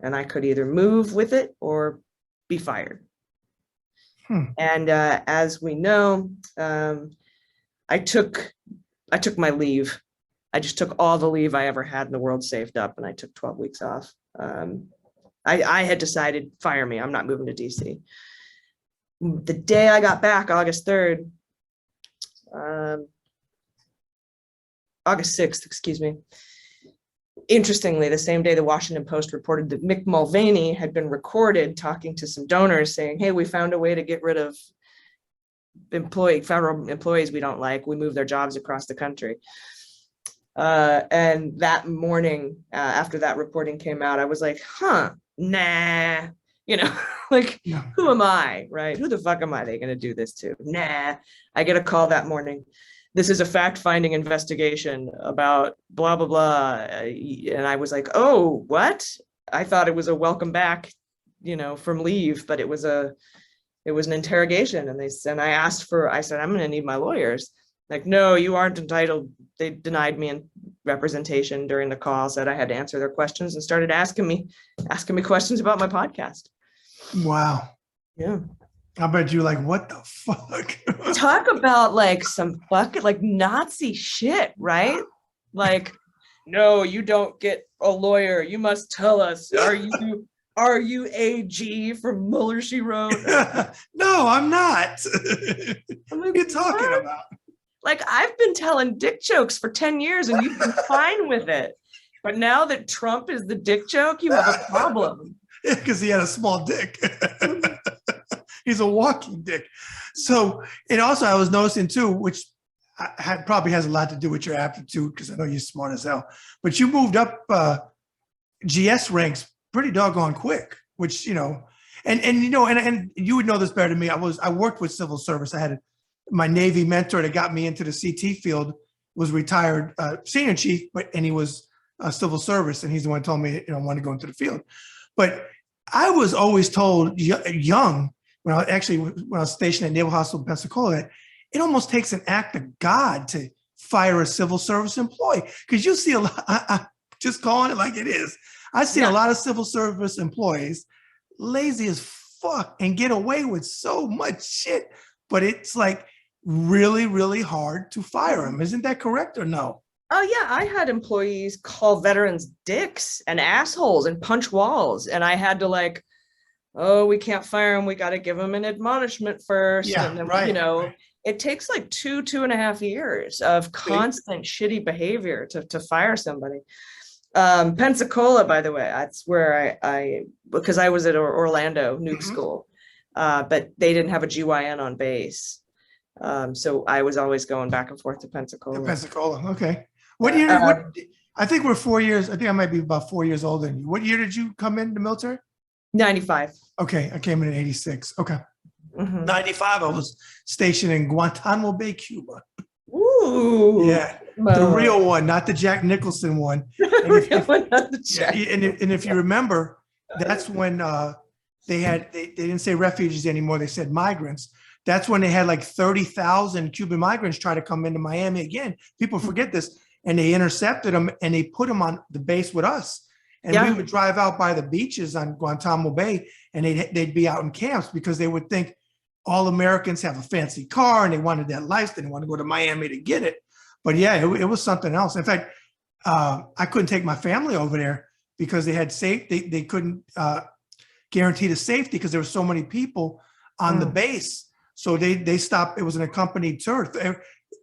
And I could either move with it or be fired. And as we know, I took my leave. I just took all the leave I ever had in the world saved up, and I took 12 weeks off. I had decided, fire me, I'm not moving to DC. The day I got back, August 3rd, August 6th, excuse me. Interestingly, the same day the Washington Post reported that Mick Mulvaney had been recorded talking to some donors saying, hey, we found a way to get rid of federal employees we don't like. We move their jobs across the country. And that morning, after that reporting came out, I was like, nah, like, Yeah. who am I, right? Who the fuck am I they going to do this to? Nah. I get a call that morning. This is a fact-finding investigation about blah, blah, blah. And I was like, oh, what? I thought it was a welcome back, from leave, but it was an interrogation. And I said, I'm going to need my lawyers. Like, no, you aren't entitled. They denied me in representation during the call, said I had to answer their questions, and started asking me questions about my podcast. Wow. Yeah. I bet you're like, what the fuck? Talk about like some fucking like Nazi shit, right? Like, no, you don't get a lawyer. You must tell us. Are you AG from Mueller, she wrote? No, I'm not. I'm What are you talking about? Like, I've been telling dick jokes for 10 years and you've been fine with it. But now that Trump is the dick joke, you have a problem. Yeah, because he had a small dick. He's a walking dick. So, and also I was noticing too, which probably has a lot to do with your aptitude, because I know you're smart as hell, but you moved up GS ranks pretty doggone quick, which, and you would know this better than me. I worked with civil service. I had my Navy mentor that got me into the CT field was retired senior chief, and he was civil service. And he's the one who told me, I want to go into the field. But I was always told young when I was stationed at Naval Hospital, Pensacola, that it almost takes an act of God to fire a civil service employee. Because you see a lot, just calling it like it is. I've seen a lot of civil service employees lazy as fuck and get away with so much shit, but it's like really, really hard to fire them. Isn't that correct or no? Oh yeah, I had employees call veterans dicks and assholes and punch walls, and I had to like, oh, we can't fire them. We got to give them an admonishment first. Yeah, and then, right. it takes like 2.5 years of constant shitty behavior to fire somebody. Pensacola, by the way, that's where I because I was at Orlando nuke school, but they didn't have a GYN on base. So I was always going back and forth to Pensacola. Pensacola, okay. What year? I think we're 4 years. I think I might be about 4 years older than you. What year did you come in the military? 95. Okay, I came in 86. Okay. Mm-hmm. 95, I was stationed in Guantanamo Bay, Cuba. Ooh. Yeah, the real one, not the Jack Nicholson one. And if you remember, that's when they didn't say refugees anymore. They said migrants. That's when they had like 30,000 Cuban migrants try to come into Miami again. People forget this. And they intercepted them and they put them on the base with us. And we would drive out by the beaches on Guantanamo Bay and they'd be out in camps because they would think all Americans have a fancy car and they wanted that life. They didn't want to go to Miami to get it. But yeah, it was something else. In fact, I couldn't take my family over there because they had they couldn't guarantee the safety because there were so many people on the base. So they stopped. It was an accompanied tour.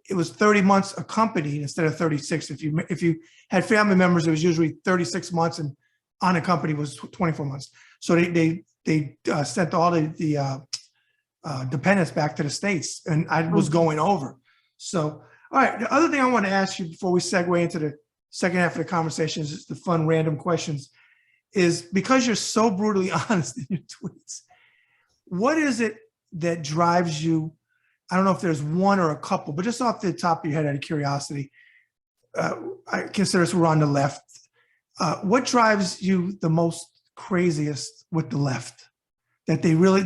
It was 30 months accompanied instead of 36. If you had family members, it was usually 36 months, and unaccompanied was 24 months. So they sent all the dependents back to the States, and I was going over. So, all right. The other thing I want to ask you before we segue into the second half of the conversation is the fun random questions. Is because you're so brutally honest in your tweets, what is it that drives you? I don't know if there's one or a couple, but just off the top of your head, out of curiosity, I consider us we're on the left. What drives you the most craziest with the left? That they really,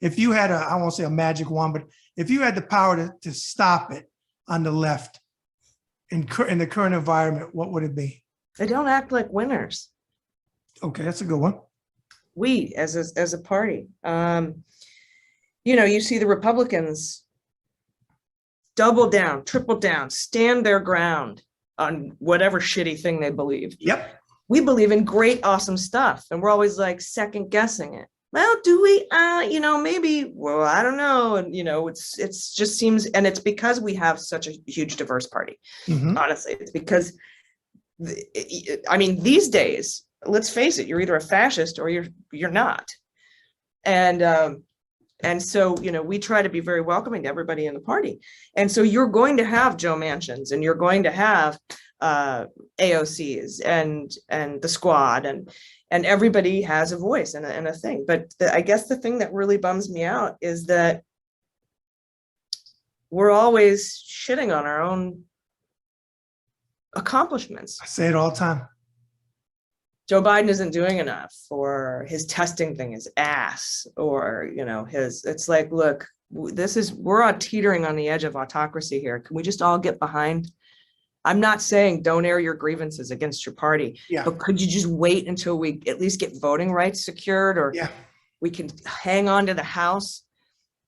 if you had I won't say a magic wand, but if you had the power to stop it on the left in the current environment, what would it be? They don't act like winners. Okay, that's a good one. We as a party. You see the Republicans double down, triple down, stand their ground on whatever shitty thing they believe. Yep. We believe in great, awesome stuff. And we're always like second guessing it. Well, do we, maybe, well, I don't know. And, it's just seems, and it's because we have such a huge diverse party. Honestly, it's because, these days, let's face it, you're either a fascist or you're not. And so, we try to be very welcoming to everybody in the party. And so you're going to have Joe Manchins and you're going to have AOCs and the squad and everybody has a voice and a thing. But I guess the thing that really bums me out is that we're always shitting on our own accomplishments. I say it all the time. Joe Biden isn't doing enough, or his testing thing is ass, or, it's like, look, we're teetering on the edge of autocracy here. Can we just all get behind? I'm not saying don't air your grievances against your party, but could you just wait until we at least get voting rights secured, or we can hang on to the House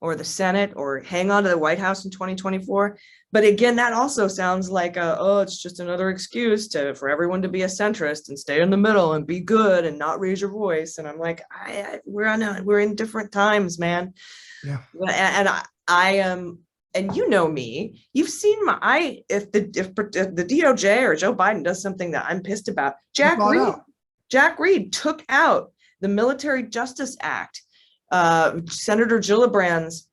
or the Senate or hang on to the White House in 2024? But again, that also sounds like it's just another excuse for everyone to be a centrist and stay in the middle and be good and not raise your voice. And I'm like, we're in different times, man. Yeah. And I am, and me, you've seen if the DOJ or Joe Biden does something that I'm pissed about, Jack Reed took out the Military Justice Act, Senator Gillibrand's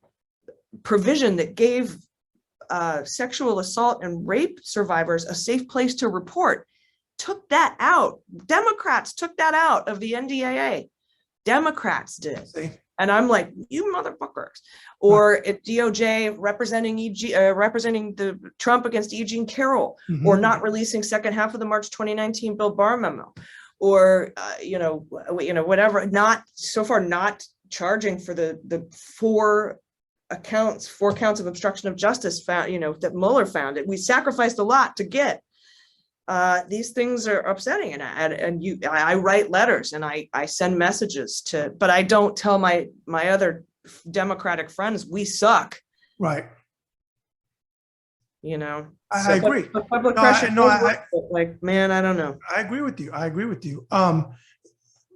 provision that gave sexual assault and rape survivors a safe place to report, took that out. Democrats took that out of the NDAA. Democrats did. And I'm like, you motherfuckers. Or if DOJ representing the Trump against E. Jean Carroll, or not releasing second half of the March 2019 Bill Barr memo, or whatever, not charging for the four counts of obstruction of justice found, that Mueller found it. We sacrificed a lot to get. These things are upsetting, and I write letters and I send messages but I don't tell my other Democratic friends we suck. Right. I agree. But public No, pressure. Man, I don't know. I agree with you.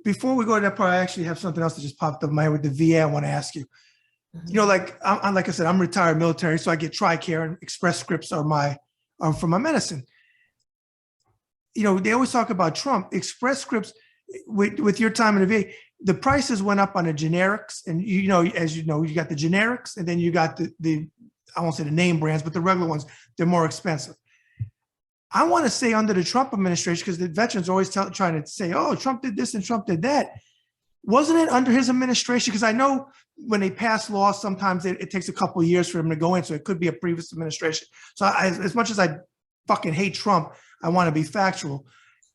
Before we go to that part, I actually have something else that just popped up in my head with the VA. I want to ask you. Like I said, I'm retired military, so I get TRICARE and Express Scripts are for my medicine. They always talk about Trump. Express Scripts, with your time in the VA, the prices went up on the generics, and as you got the generics, and then you got the I won't say the name brands, but the regular ones, they're more expensive. I want to say under the Trump administration, because the veterans are always trying to say, oh, Trump did this and Trump did that. Wasn't it under his administration? Because I know when they pass laws, sometimes it takes a couple of years for them to go in. So it could be a previous administration. So as much as I fucking hate Trump, I want to be factual.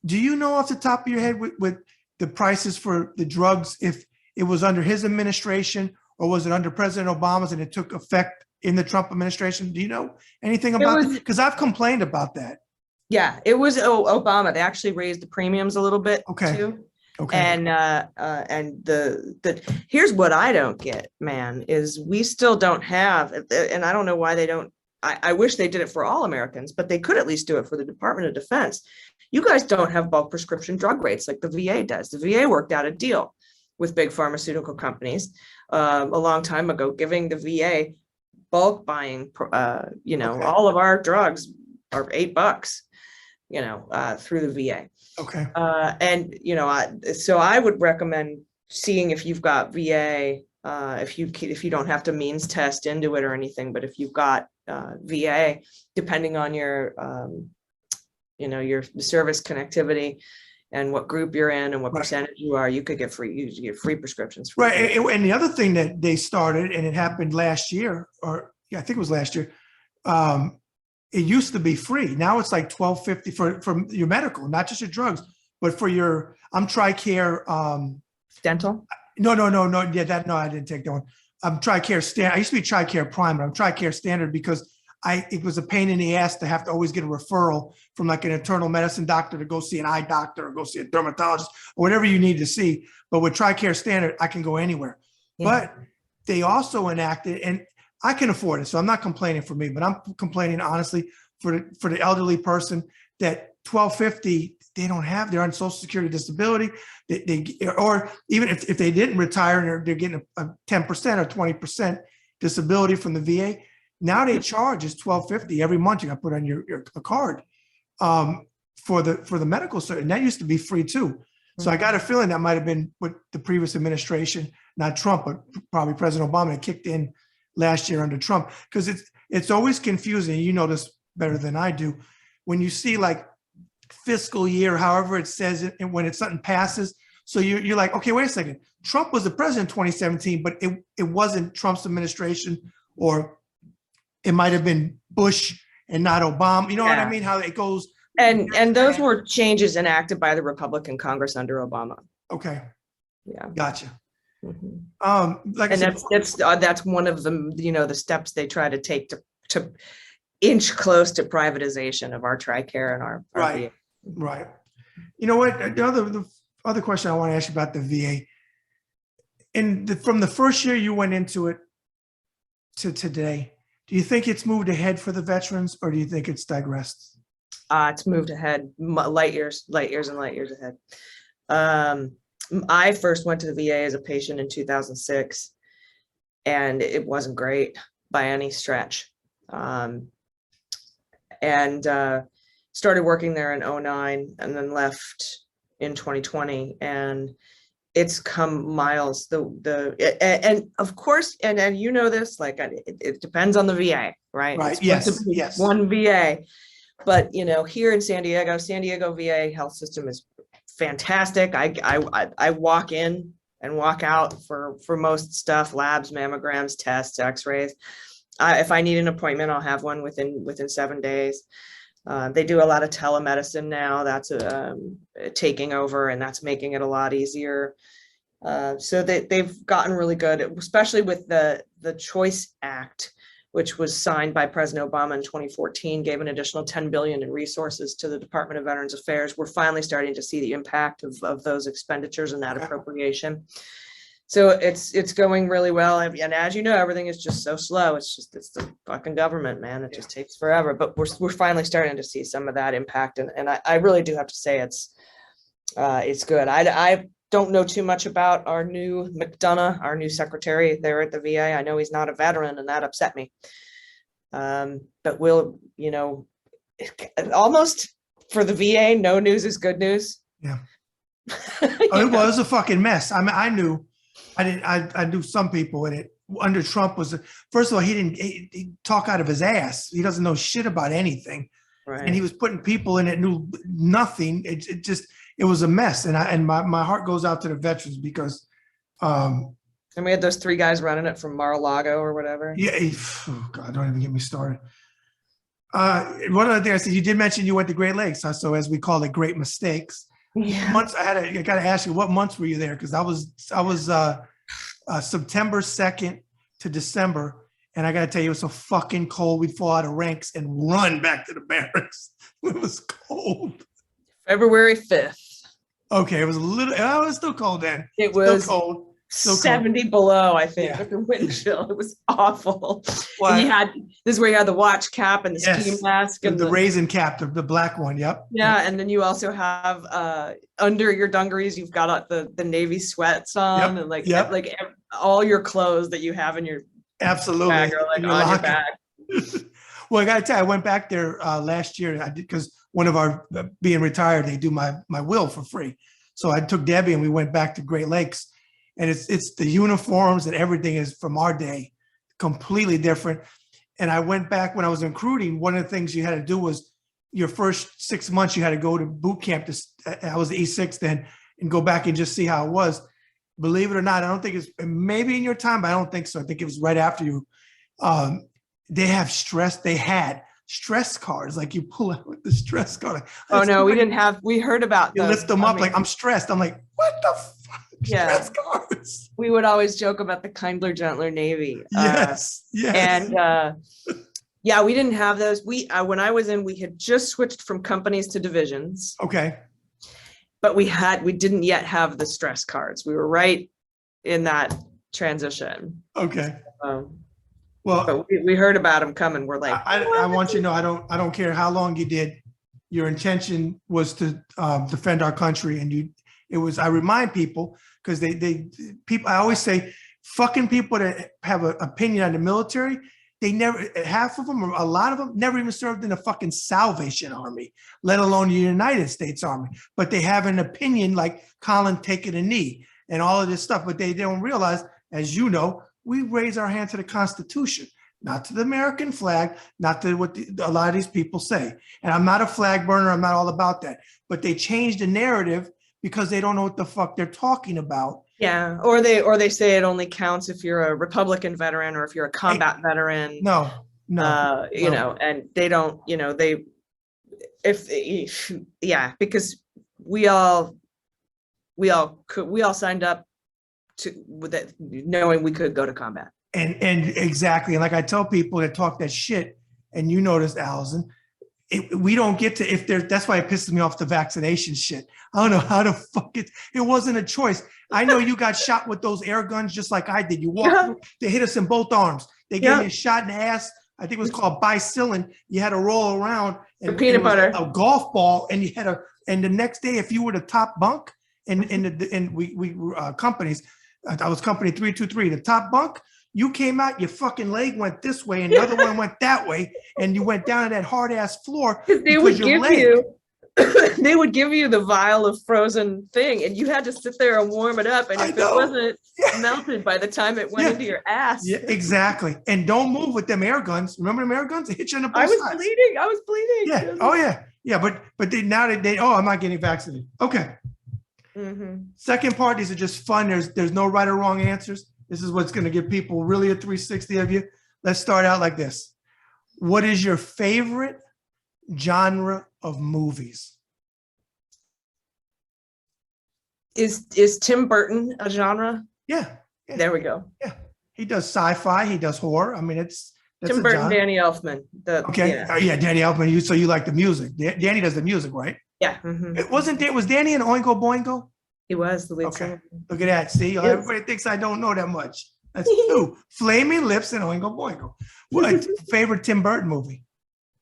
Do you know off the top of your head with the prices for the drugs, if it was under his administration or was it under President Obama's and it took effect in the Trump administration? Do you know anything about it? Because I've complained about that. Yeah, it was Obama. They actually raised the premiums a little bit too. Okay. And here's what I don't get, man, is we still don't have, and I don't know why they don't. I wish they did it for all Americans, but they could at least do it for the Department of Defense. You guys don't have bulk prescription drug rates like the VA does. The VA worked out a deal with big pharmaceutical companies a long time ago, giving the VA bulk buying. All of our drugs are $8, through the VA. Okay. So I would recommend seeing if you've got VA, if you don't have to means test into it or anything, but if you've got VA, depending on your service connectivity and what group you're in and what percentage you are, you could get free prescriptions. Right. And the other thing that they started, and it happened last year, I think it was last year. It used to be free. Now it's like $12.50 for your medical, not just your drugs, but for I'm TRICARE. Dental? No. Yeah, I didn't take that one. I'm TRICARE Standard. I used to be TRICARE Prime, but I'm TRICARE Standard because it was a pain in the ass to have to always get a referral from like an internal medicine doctor to go see an eye doctor or go see a dermatologist or whatever you need to see. But with TRICARE Standard, I can go anywhere. Yeah. But they also enacted, and I can afford it, so I'm not complaining for me, but I'm complaining honestly for the elderly person that $12.50 they don't have. They're on Social Security disability, or even if they didn't retire and they're getting a 10% or 20% disability from the VA. Now they charge is $12.50 every month. You got to put on your card for the medical service, and that used to be free too. So I got a feeling that might have been with the previous administration, not Trump, but probably President Obama. It kicked in last year under Trump, because it's always confusing. You know this better than I do. When you see like fiscal year, however it says it, and when it's something passes, so you're like, okay, wait a second. Trump was the president in 2017, but it wasn't Trump's administration, or it might have been Bush and not Obama. You know what I mean? How it goes. And those were changes enacted by the Republican Congress under Obama. Okay. Yeah. Gotcha. Mm-hmm. That's one of them, the steps they try to take to inch close to privatization of our TRICARE and our right. VA. Right. You know what? The other question I want to ask you about the VA, and from the first year you went into it to today, do you think it's moved ahead for the veterans, or do you think it's digressed? It's moved ahead, light years ahead. I first went to the VA as a patient in 2006, and it wasn't great by any stretch. And started working there in 2009 and then left in 2020, and it's come miles. And of course, and this, like it depends on the VA, right? Right. Yes. One VA, but here in San Diego VA health system is fantastic. I walk in and walk out for most stuff, labs, mammograms, tests, x-rays. If I need an appointment, I'll have one within 7 days. They do a lot of telemedicine now. That's taking over, and that's making it a lot easier. So they've gotten really good, especially with the Choice Act, which was signed by President Obama in 2014, gave an additional $10 billion in resources to the Department of Veterans Affairs. We're finally starting to see the impact of those expenditures and that appropriation. So it's going really well. And as you know, everything is just so slow. It's the fucking government, man. It just takes forever. But we're finally starting to see some of that impact. And I really do have to say it's good. I don't know too much about our new McDonough, our new secretary there at the VA. I know he's not a veteran, and that upset me. But we'll, almost for the VA, no news is good news. Yeah. Oh, it was a fucking mess. I mean, I knew some people in it. Under Trump was, first of all, he talk out of his ass. He doesn't know shit about anything. Right. And he was putting people in it knew nothing. It was a mess. And my heart goes out to the veterans because and we had those 3 guys running it from Mar-a-Lago or whatever. Yeah, oh God, don't even get me started. One other thing I said, you did mention you went to Great Lakes, so as we call it, great mistakes. Yeah. Months I got to ask you, what months were you there? Because I was September 2nd to December, and I got to tell you, it was so fucking cold. We'd fall out of ranks and run back to the barracks. It was cold. February 5th. Okay, it was a little. Oh, it was still cold then. It was still cold. 70 below, I think, Yeah. with the wind chill. It was awful. Well, And this is where you had the watch cap and the Yes. ski mask and the raisin cap, the black one. Yep. yeah, and then you also have under your dungarees, you've got the navy sweats on, and like all your clothes that you have in your Absolutely. bag are like In your on your locker. back. Well, I got to tell you, I went back there last year. I did because one of our being retired, they do my will for free. So I took Debbie and we went back to Great Lakes, and it's the uniforms and everything is from our day, completely different. And I went back when I was recruiting. One of the things you had to do was your first 6 months you had to go to boot camp. I was E6 then, and go back and just see how it was. Believe it or not, I don't think it's maybe in your time, but I don't think so. I think it was right after you. They had stress cards, like you pull out with the stress card. Like, Oh no, we didn't have. We heard about You those. lift them up like I'm stressed. I'm like, what the fuck? Yeah. Stress cards. We would always joke about the kindler, gentler Navy. Yes. And yeah, we didn't have those. We when I was in, we had just switched from companies to divisions, Okay. but we didn't yet have the stress cards. We were right in that transition. Okay. But Well, we heard about them coming. We're like, I want you to know, I don't care how long you did. Your intention was to defend our country, and I remind people, because people, I always say, fucking people that have an opinion on the military, they never, half of them or a lot of them never even served in the fucking Salvation Army, let alone the United States Army. But they have an opinion like Colin taking a knee and all of this stuff. But they don't realize, as you know, we raise our hand to the Constitution, not to the American flag, not to what a lot of these people say. And I'm not a flag burner. I'm not all about that. But they change the narrative because they don't know what the fuck they're talking about. yeah, or they say it only counts if you're a Republican veteran or if you're a combat veteran. No. You know, and they don't, because we all signed up with it, knowing we could go to combat. And exactly. And like I tell people that talk that shit, and you noticed, Allison, we don't get to, that's why it pisses me off, the vaccination shit. I don't know how the fuck it wasn't a choice. I know you got shot with those air guns just like I did. You walked through, they hit us in both arms. They gave me a shot in the ass. I think it was called bicillin. You had to roll around and peanut butter, a golf ball, and and the next day, if you were the top bunk we companies, I was company 323, the top bunk, you came out, your fucking leg went this way and the other one went that way, and you went down to that hard ass floor. They would give you the vial of frozen thing, and you had to sit there and warm it up, and if it wasn't melted by the time it went into your ass. Yeah, exactly. And don't move with them air guns. Remember them air guns? They hit you in the both I was sides. bleeding. Yeah. Oh yeah. Yeah. But now I'm not getting vaccinated. Okay. Mm-hmm. Second part, these are just fun. There's no right or wrong answers. This is what's going to give people really a 360 of you. Let's start out like this. What is your favorite genre of movies? Is Tim Burton a genre? Yeah. Yeah. There we go. He does sci-fi. He does horror. I mean, that's Tim a Burton, genre. Danny Elfman. Okay. Yeah. Yeah, Danny Elfman. So you like the music. Danny does the music, right? Yeah. It wasn't there. Was Danny in Oingo Boingo? He was the lead Okay. singer. Look at that. See, Yes. everybody thinks I don't know that much. That's two. Flaming Lips and Oingo Boingo. What favorite Tim Burton movie?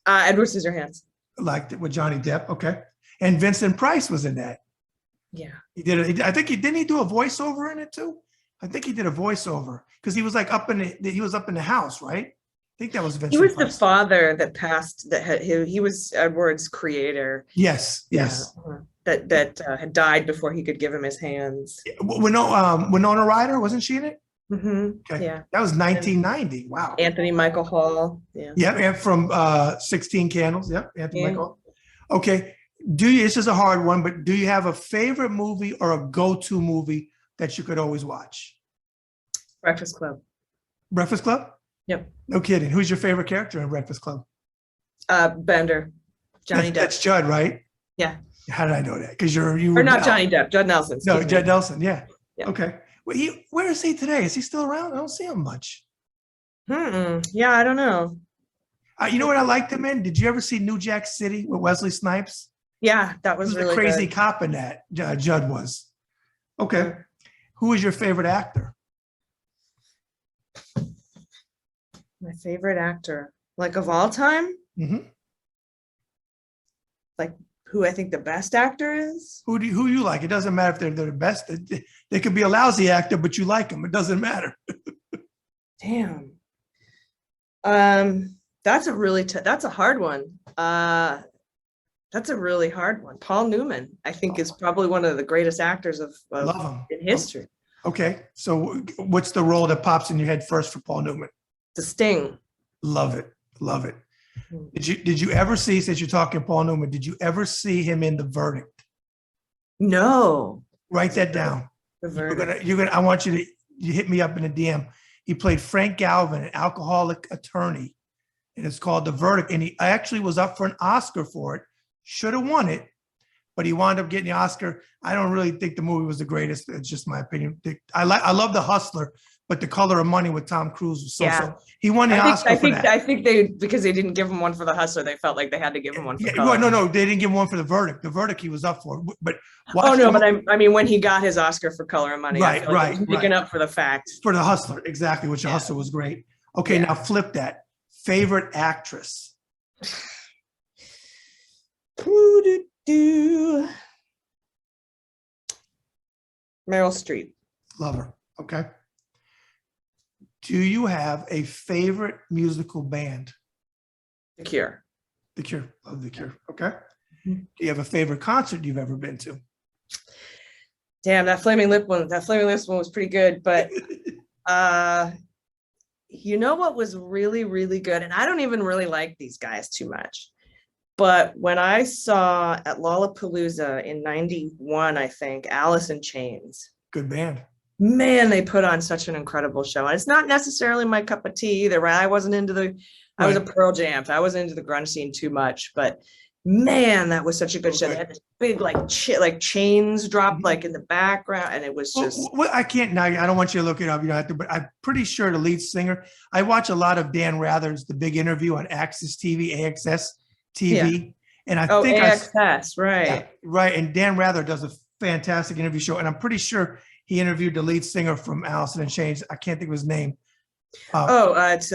Edward Scissorhands. Liked it with Johnny Depp. Okay. And Vincent Price was in that. Yeah. He did it. I think didn't he do a voiceover in it too? I think he did a voiceover because he was like up in the house, right? I think that was Vincent He was the Price. father that passed. He was Edward's creator. Yes. Yes. Yeah. That had died before he could give him his hands. Winona Ryder, wasn't she in it? Okay. Yeah. That was 1990. Wow. Anthony Michael Hall. Yeah. Yeah, and from 16 Candles. Yep, Anthony Yeah. Michael. Okay. This is a hard one, but do you have a favorite movie or a go-to movie that you could always watch? Breakfast Club. Breakfast Club? Yep. No kidding. Who's your favorite character in Breakfast Club? Bender. Johnny Depp. That's Judd, right? Yeah. How did I know that? Because you Or were not Johnny Depp. Judd Nelson. No, excuse me. Judd Nelson. Yeah. Yeah. Okay. Well, where is he today? Is he still around? I don't see him much. Yeah, I don't know. You know what I liked him in? Did you ever see New Jack City with Wesley Snipes? Yeah, that He was was really a crazy good. cop in that. Judd was. Okay. Who is your favorite actor? My favorite actor, like of all time, Mhm. like who I think the best actor is. Who you like? It doesn't matter if they're the best. They could be a lousy actor, but you like them. It doesn't matter. Damn. That's a really that's a hard one. That's a really hard one. Paul Newman, I think, is probably one of the greatest actors of Love him. in history. Okay. So what's the role that pops in your head first for Paul Newman? The Sting. Love it. Love it. Did you ever see, since you're talking Paul Newman, did you ever see him in The Verdict? No. Write that down. The Verdict. I want you hit me up in a DM. He played Frank Galvin, an alcoholic attorney, and it's called The Verdict. And he actually was up for an Oscar for it. Should have won it, but he wound up getting the Oscar. I don't really think the movie was the greatest. It's just my opinion. I love The Hustler, but The Color of Money with Tom Cruise was so. Yeah. He won the Oscar for that. I think they, because they didn't give him one for The Hustler, they felt like they had to give him one for Yeah, Color. no, they didn't give him one for The Verdict. The Verdict he was up for, but Oh no, but I mean when he got his Oscar for Color of Money, I Right, feel like he was right. making up for the fact. for The Hustler, exactly, which The Yeah. Hustler was great. Okay, Yeah. now flip that. Favorite actress? Meryl Streep. Love her. Okay. Do you have a favorite musical band? The Cure. The Cure. Love The Cure. Okay. Mhm. Do you have a favorite concert you've ever been to? Damn, that Flaming Lips one was pretty good, but you know what was really, really good? And I don't even really like these guys too much. But when I saw at Lollapalooza in 91, I think, Alice in Chains, Good band. man, they put on such an incredible show. And it's not necessarily my cup of tea either, right? I wasn't into I was a Right. Pearl Jam. I wasn't into the grunge scene too much, but man, that was such a good show. They had this big like chains dropped Mhm. like in the background, and it was Well, just I can't now. I don't want you to look it up. You don't have to, but I'm pretty sure the lead singer. I watch a lot of Dan Rather's The Big Interview on Access TV, AXS TV, and I think AXS, right? yeah, right. And Dan Rather does a fantastic interview show, and I'm pretty sure he interviewed the lead singer from Allison in Chains. I can't think of his name. It's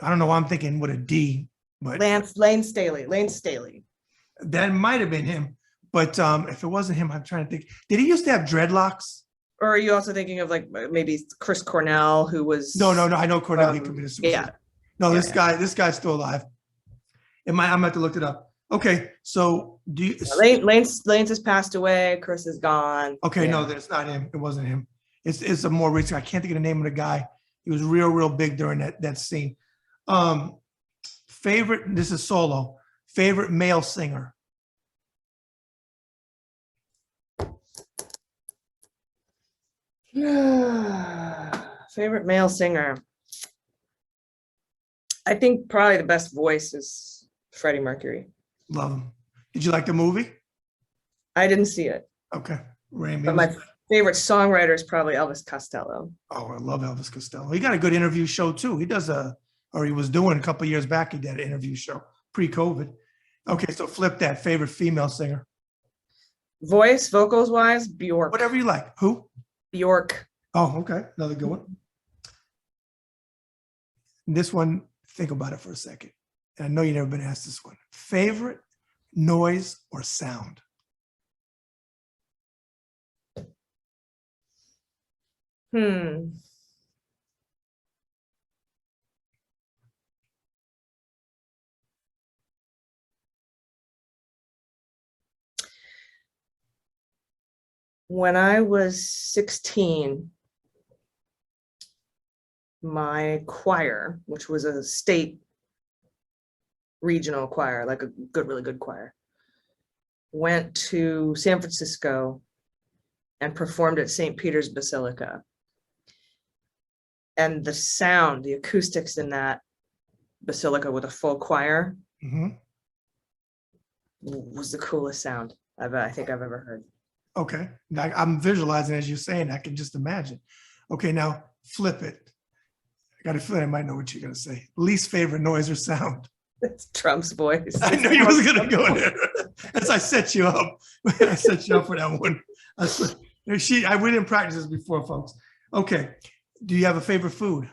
I don't know why I'm thinking with a D, but Lane Staley. that might have been him. But if it wasn't him, I'm trying to think. Did he used to have dreadlocks? Or are you also thinking of like maybe Chris Cornell, who was No. I know Cornell. He committed suicide. yeah. No, Yeah, this guy's still alive. I'm gonna have to look it up. Okay, so do you? Lane's has passed away. Chris is gone. Okay, Yeah. no, that's not him. It wasn't him. It's a more recent. I can't think of the name of the guy. He was real big during that scene. Favorite. This is solo. Favorite male singer. Favorite male singer. I think probably the best voice is Freddie Mercury. Love him. Did you like the movie? I didn't see it, Okay. Raimi but was my favorite songwriter is probably Elvis Costello. Oh, I love Elvis Costello. He got a good interview show too. He was doing a couple of years back. He did an interview show pre-COVID. Okay, so flip that. Favorite female singer, Vocals wise, Bjork. whatever you like. Who? Bjork. Oh, okay, another good one. This one, think about it for a second. And I know you've never been asked this one. Favorite noise or sound? When I was 16, my choir, which was a state regional choir, like a really good choir, went to San Francisco and performed at St. Peter's Basilica. And the sound, the acoustics in that basilica with a full choir was the coolest sound I think I've ever heard. Okay, now I'm visualizing as you're saying. I can just imagine. Okay, now flip it. I got a feeling I might know what you're going to say. Least favorite noise or sound? It's Trump's voice. I knew you was going to go there. As I set you up. I set you up for that one. We didn't practice this before, folks. Okay. Do you have a favorite food?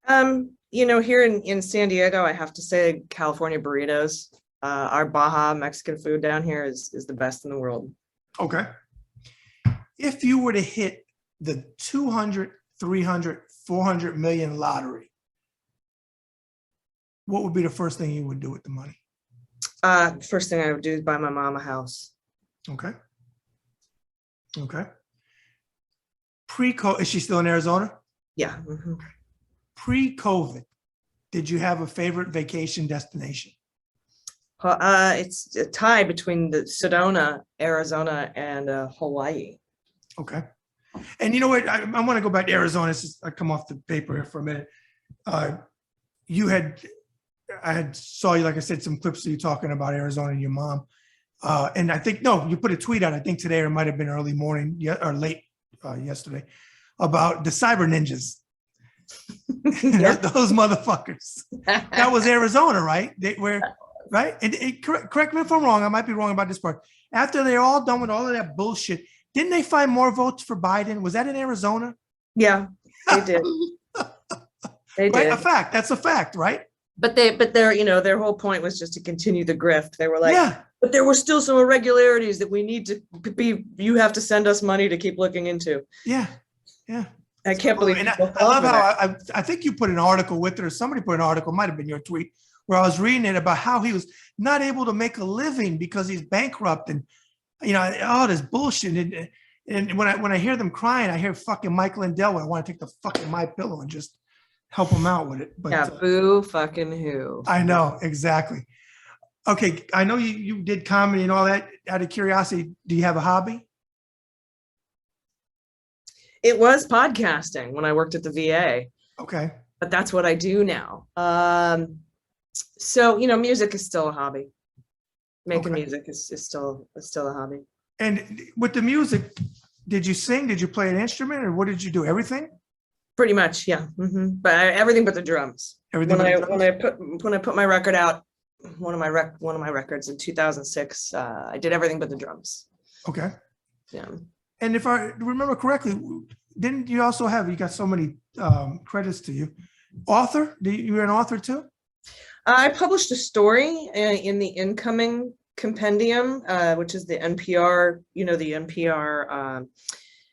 Here in San Diego, I have to say California burritos. Our Baja Mexican food down here is the best in the world. Okay. If you were to hit the 200, 300, 400 million lottery, what would be the first thing you would do with the money? First thing I would do is buy my mom a house. Okay. Okay. Pre-COVID, is she still in Arizona? Yeah. Pre-COVID, did you have a favorite vacation destination? It's a tie between the Sedona, Arizona, and Hawaii. Okay. And you know what? I want to go back to Arizona. I come off the paper here for a minute. I had saw you, like I said, some clips of you talking about Arizona and your mom. And I think, no, you put a tweet out, I think today, or it might have been early morning or late yesterday, about the cyber ninjas. Those motherfuckers. That was Arizona, right? They were, right? And correct me if I'm wrong. I might be wrong about this part. After they're all done with all of that bullshit, didn't they find more votes for Biden? Was that in Arizona? Yeah, they did. They Right? did. A fact. That's a fact, right? But their whole point was just to continue the grift. They were like, Yeah. but there were still some irregularities that we need to be, you have to send us money to keep looking into. Yeah. Yeah. I can't believe. And I love how I think you put an article with it, or somebody put an article, might have been your tweet, where I was reading it about how he was not able to make a living because he's bankrupt, and all this bullshit. And when I hear them crying, I hear fucking Mike Lindell. I want to take the fucking My Pillow and just help him out with it. But yeah, boo fucking who. I know, exactly. Okay, I know you did comedy and all that. Out of curiosity, do you have a hobby? It was podcasting when I worked at the VA. Okay. But that's what I do now. So music is still a hobby. Making music is still a hobby. And with the music, did you sing? Did you play an instrument, or what did you do? Everything? Pretty much, yeah. But everything but the drums. Everything. When I put my record out, one of my records in 2006, I did everything but the drums. Okay. Yeah. And if I remember correctly, didn't you also you got so many credits to you? Author? You were an author too? I published a story in the Incoming Compendium, which is the NPR, the NPR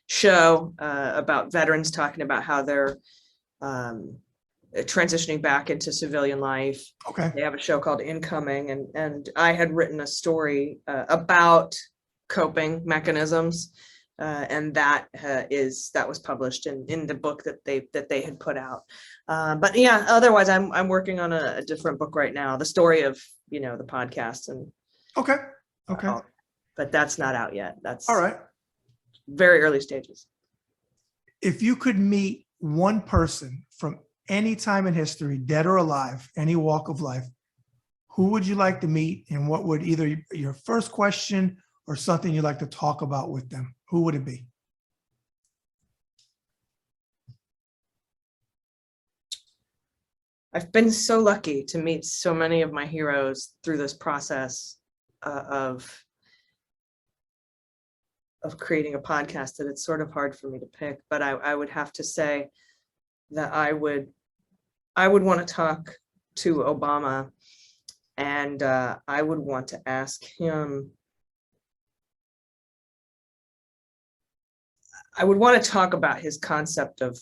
show about veterans talking about how they're transitioning back into civilian life. Okay. They have a show called Incoming, and I had written a story about coping mechanisms. And that was published in the book that they had put out. But yeah, otherwise I'm working on a different book right now, the story of the podcast and. Okay. But that's not out yet. That's all right. Very early stages. If you could meet one person from any time in history, dead or alive, any walk of life, who would you like to meet, and what would either your first question or something you'd like to talk about with them? Who would it be? I've been so lucky to meet so many of my heroes through this process of creating a podcast that it's sort of hard for me to pick, but I would have to say that I would want to talk to Obama, and I would want to ask him. I would want to talk about his concept of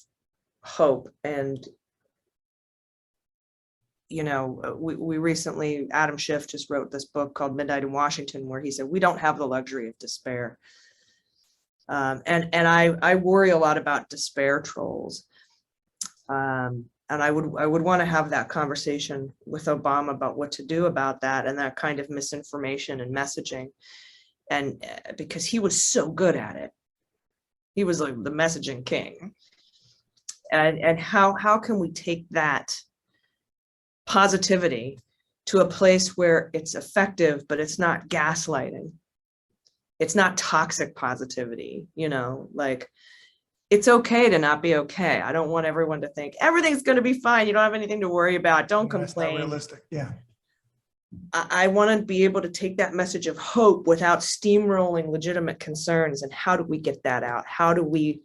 hope. And we recently, Adam Schiff just wrote this book called Midnight in Washington, where he said we don't have the luxury of despair. And I worry a lot about despair trolls. And I would want to have that conversation with Obama about what to do about that and that kind of misinformation and messaging. And because he was so good at it, he was like the messaging king. And how can we take that positivity to a place where it's effective, but it's not gaslighting? It's not toxic positivity, like it's okay to not be okay. I don't want everyone to think everything's going to be fine. You don't have anything to worry about. Don't complain. That's not realistic. Yeah. I want to be able to take that message of hope without steamrolling legitimate concerns. And how do we get that out? How do we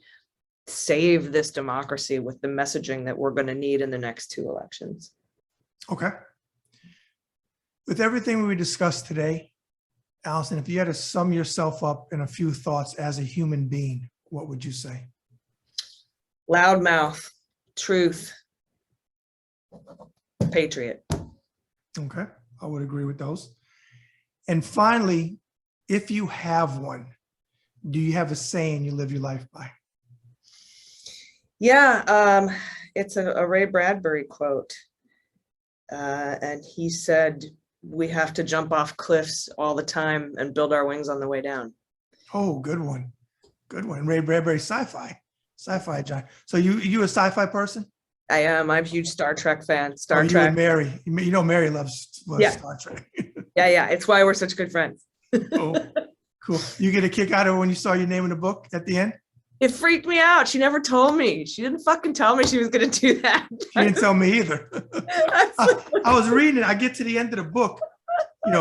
save this democracy with the messaging that we're going to need in the next 2 elections? Okay. With everything we discussed today, Allison, if you had to sum yourself up in a few thoughts as a human being, what would you say? Loudmouth, truth, patriot. Okay, I would agree with those. And finally, if you have one, do you have a saying you live your life by? Yeah, it's a Ray Bradbury quote. And he said, we have to jump off cliffs all the time and build our wings on the way down. Oh, good one. Good one. Ray Bradbury, sci-fi, John. So you a sci-fi person? I am. I'm a huge Star Trek fan. Oh, Star you Trek. and Mary. Mary loves Yeah. Star Trek. Yeah. It's why we're such good friends. Cool. You get a kick out of it when you saw your name in the book at the end? It freaked me out. She never told me. She didn't fucking tell me she was going to do that. She didn't tell me either. I was reading it. I get to the end of the book, and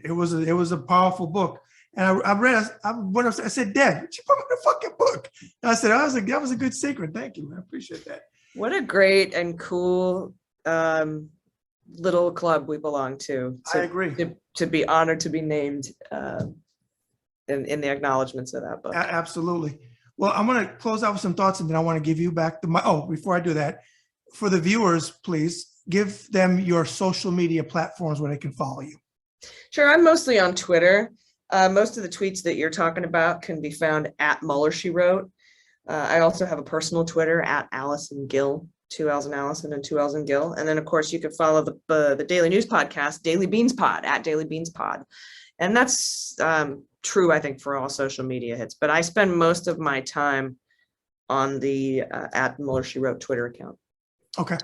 it was a powerful book. And I read. I went up. I said, "Dad, she put me in the fucking book." And I said, "That was a good secret. Thank you. I appreciate that." What a great and cool little club we belong to. I agree. To be honored to be named in the acknowledgements of that book. Absolutely. Well, I'm going to close out with some thoughts, and then I want to give you back the mic. Oh, before I do that, for the viewers, please give them your social media platforms where they can follow you. Sure. I'm mostly on Twitter. Most of the tweets that you're talking about can be found at Mueller, She Wrote. I also have a personal Twitter at Allison Gill, 2 L's in Allison and 2 L's in Gill. And then, of course, you can follow the daily news podcast, Daily Beans Pod, at Daily Beans Pod. And that's true, I think, for all social media hits. But I spend most of my time on the at Mueller, She Wrote Twitter account. Okay.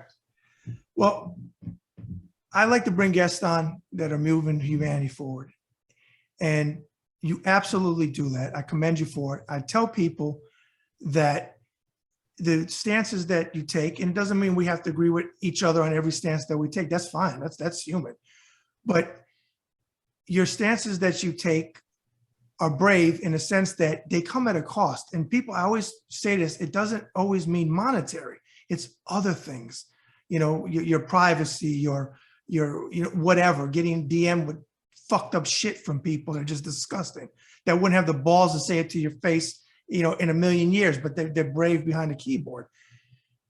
Well, I like to bring guests on that are moving humanity forward. And you absolutely do that. I commend you for it. I tell people that the stances that you take, and it doesn't mean we have to agree with each other on every stance that we take. That's fine. That's human. But your stances that you take are brave in the sense that they come at a cost. And people, I always say this, it doesn't always mean monetary. It's other things, your privacy, your whatever, getting DM with fucked up shit from people that are just disgusting, that wouldn't have the balls to say it to your face, in a million years, but they're brave behind the keyboard.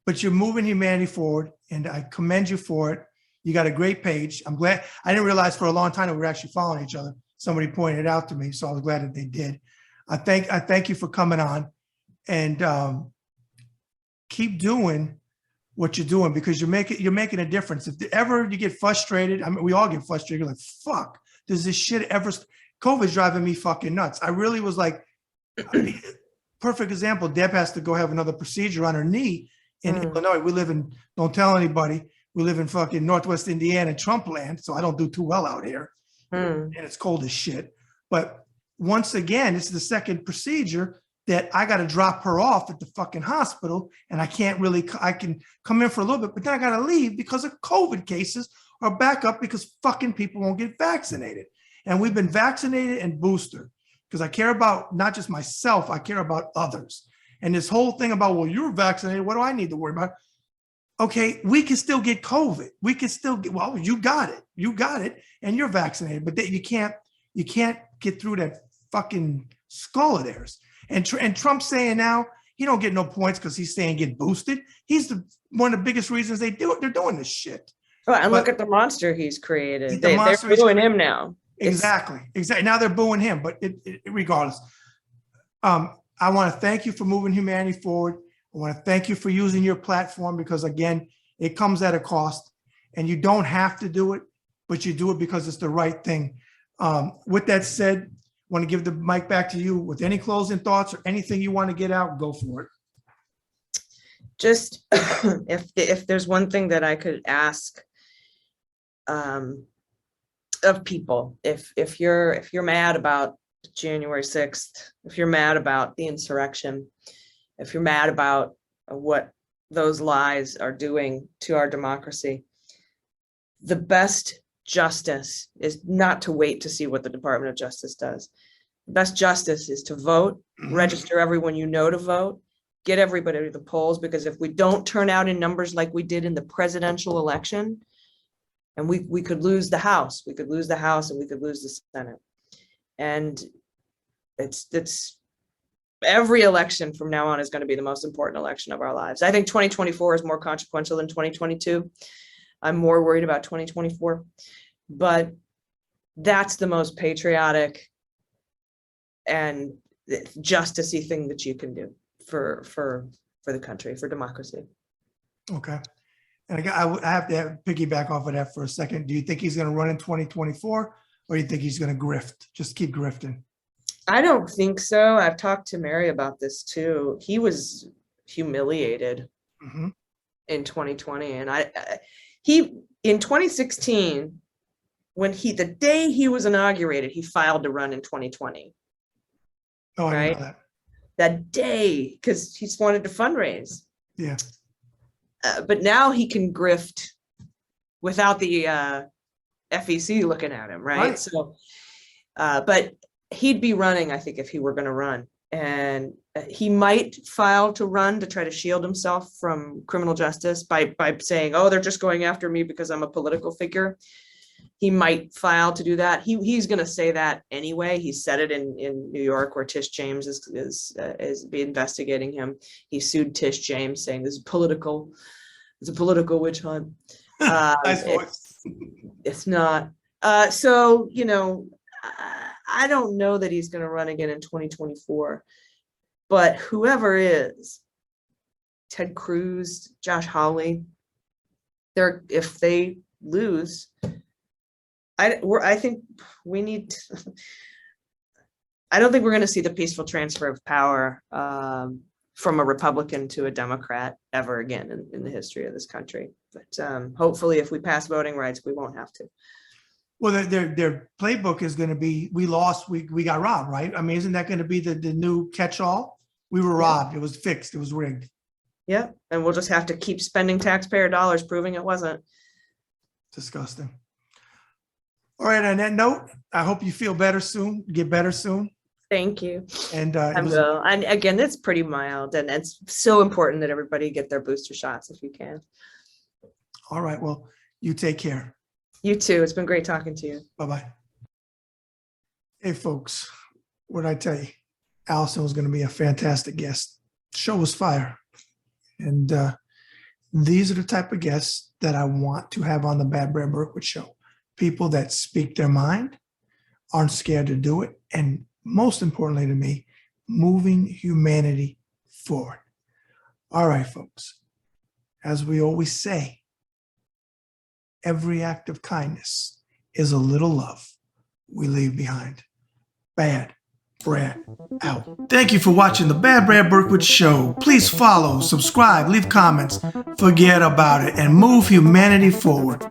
But you're moving humanity forward, and I commend you for it. You got a great page. I'm glad. I didn't realize for a long time that we were actually following each other. Somebody pointed it out to me, so I was glad that they did. I thank you for coming on, and keep doing what you're doing, because you're making a difference. If ever you get frustrated, I mean, we all get frustrated. You're like, fuck, does this shit ever? COVID's driving me fucking nuts. I really was like, perfect example. Deb has to go have another procedure on her knee in Illinois. We live in, don't tell anybody, we live in fucking Northwest Indiana, Trump land, so I don't do too well out here. Hmm. And it's cold as shit. But once again, it's the second procedure that I got to drop her off at the fucking hospital, and I can't really, I can come in for a little bit, but then I got to leave because of COVID cases are back up because fucking people won't get vaccinated. And we've been vaccinated and boosted because I care about not just myself, I care about others. And this whole thing about, well, you're vaccinated, what do I need to worry about? Okay, we can still get COVID. We can still get, well, you got it, and you're vaccinated, but you can't get through that fucking skull of theirs. And Trump's saying now he don't get no points because he's saying get boosted. He's one of the biggest reasons they're doing this shit. Well, and But- look at the monster he's created. The monster They're he's booing him now. Exactly. Now they're booing him, but regardless, I want to thank you for moving humanity forward. I want to thank you for using your platform because again, it comes at a cost, and you don't have to do it, but you do it because it's the right thing. With that said, I want to give the mic back to you with any closing thoughts or anything you want to get out. Go for it. Just if there's one thing that I could ask of people, if you're mad about January 6th, if you're mad about the insurrection, if you're mad about what those lies are doing to our democracy, the best justice is not to wait to see what the Department of Justice does. The best justice is to vote, register everyone you know to vote, get everybody to the polls, because if we don't turn out in numbers like we did in the presidential election, and we could lose the House, and we could lose the Senate. And it's every election from now on is going to be the most important election of our lives. I think 2024 is more consequential than 2022. I'm more worried about 2024, but that's the most patriotic and justice-y thing that you can do for the country, for democracy. Okay. And I have to piggyback off of that for a second. Do you think he's going to run in 2024, or do you think he's going to grift? Just keep grifting. I don't think so. I've talked to Mary about this too. He was humiliated in 2020, and he in 2016, when the day he was inaugurated, he filed to run in 2020. Oh, I Right? didn't know that. That day, because he's wanted to fundraise. Yeah. But now he can grift without the FEC looking at him, right? Right. So, but he'd be running, I think, if he were going to run. And he might file to run to try to shield himself from criminal justice by saying, oh, they're just going after me because I'm a political figure. He might file to do that. He's going to say that anyway. He said it in New York, where Tish James is investigating him. He sued Tish James, saying this is political. It's a political witch hunt. Nice voice. It's not. So, I don't know that he's going to run again in 2024, but whoever is, Ted Cruz, Josh Hawley, if they lose, I think we need. I don't think we're going to see the peaceful transfer of power from a Republican to a Democrat ever again in the history of this country. But hopefully, if we pass voting rights, we won't have to. Well, their playbook is going to be, we lost, we got robbed, right? I mean, isn't that going to be the new catch-all? We were robbed. It was fixed. It was rigged. Yeah, and we'll just have to keep spending taxpayer dollars proving it wasn't. Disgusting. All right. On that note, I hope you feel better soon. Get better soon. Thank you. And I will. And again, it's pretty mild, and it's so important that everybody get their booster shots if you can. all right. Well, you take care. You too. It's been great talking to you. Bye-bye. Hey, folks, what did I tell you? Allison was going to be a fantastic guest. The show was fire. And these are the type of guests that I want to have on the Bad Brad Berkwitt show. People that speak their mind, aren't scared to do it, and most importantly to me, moving humanity forward. All right, folks. As we always say, every act of kindness is a little love we leave behind. Bad Brad out. Thank you for watching the Bad Brad Berkwitt Show. Please follow, subscribe, leave comments, forget about it, and move humanity forward.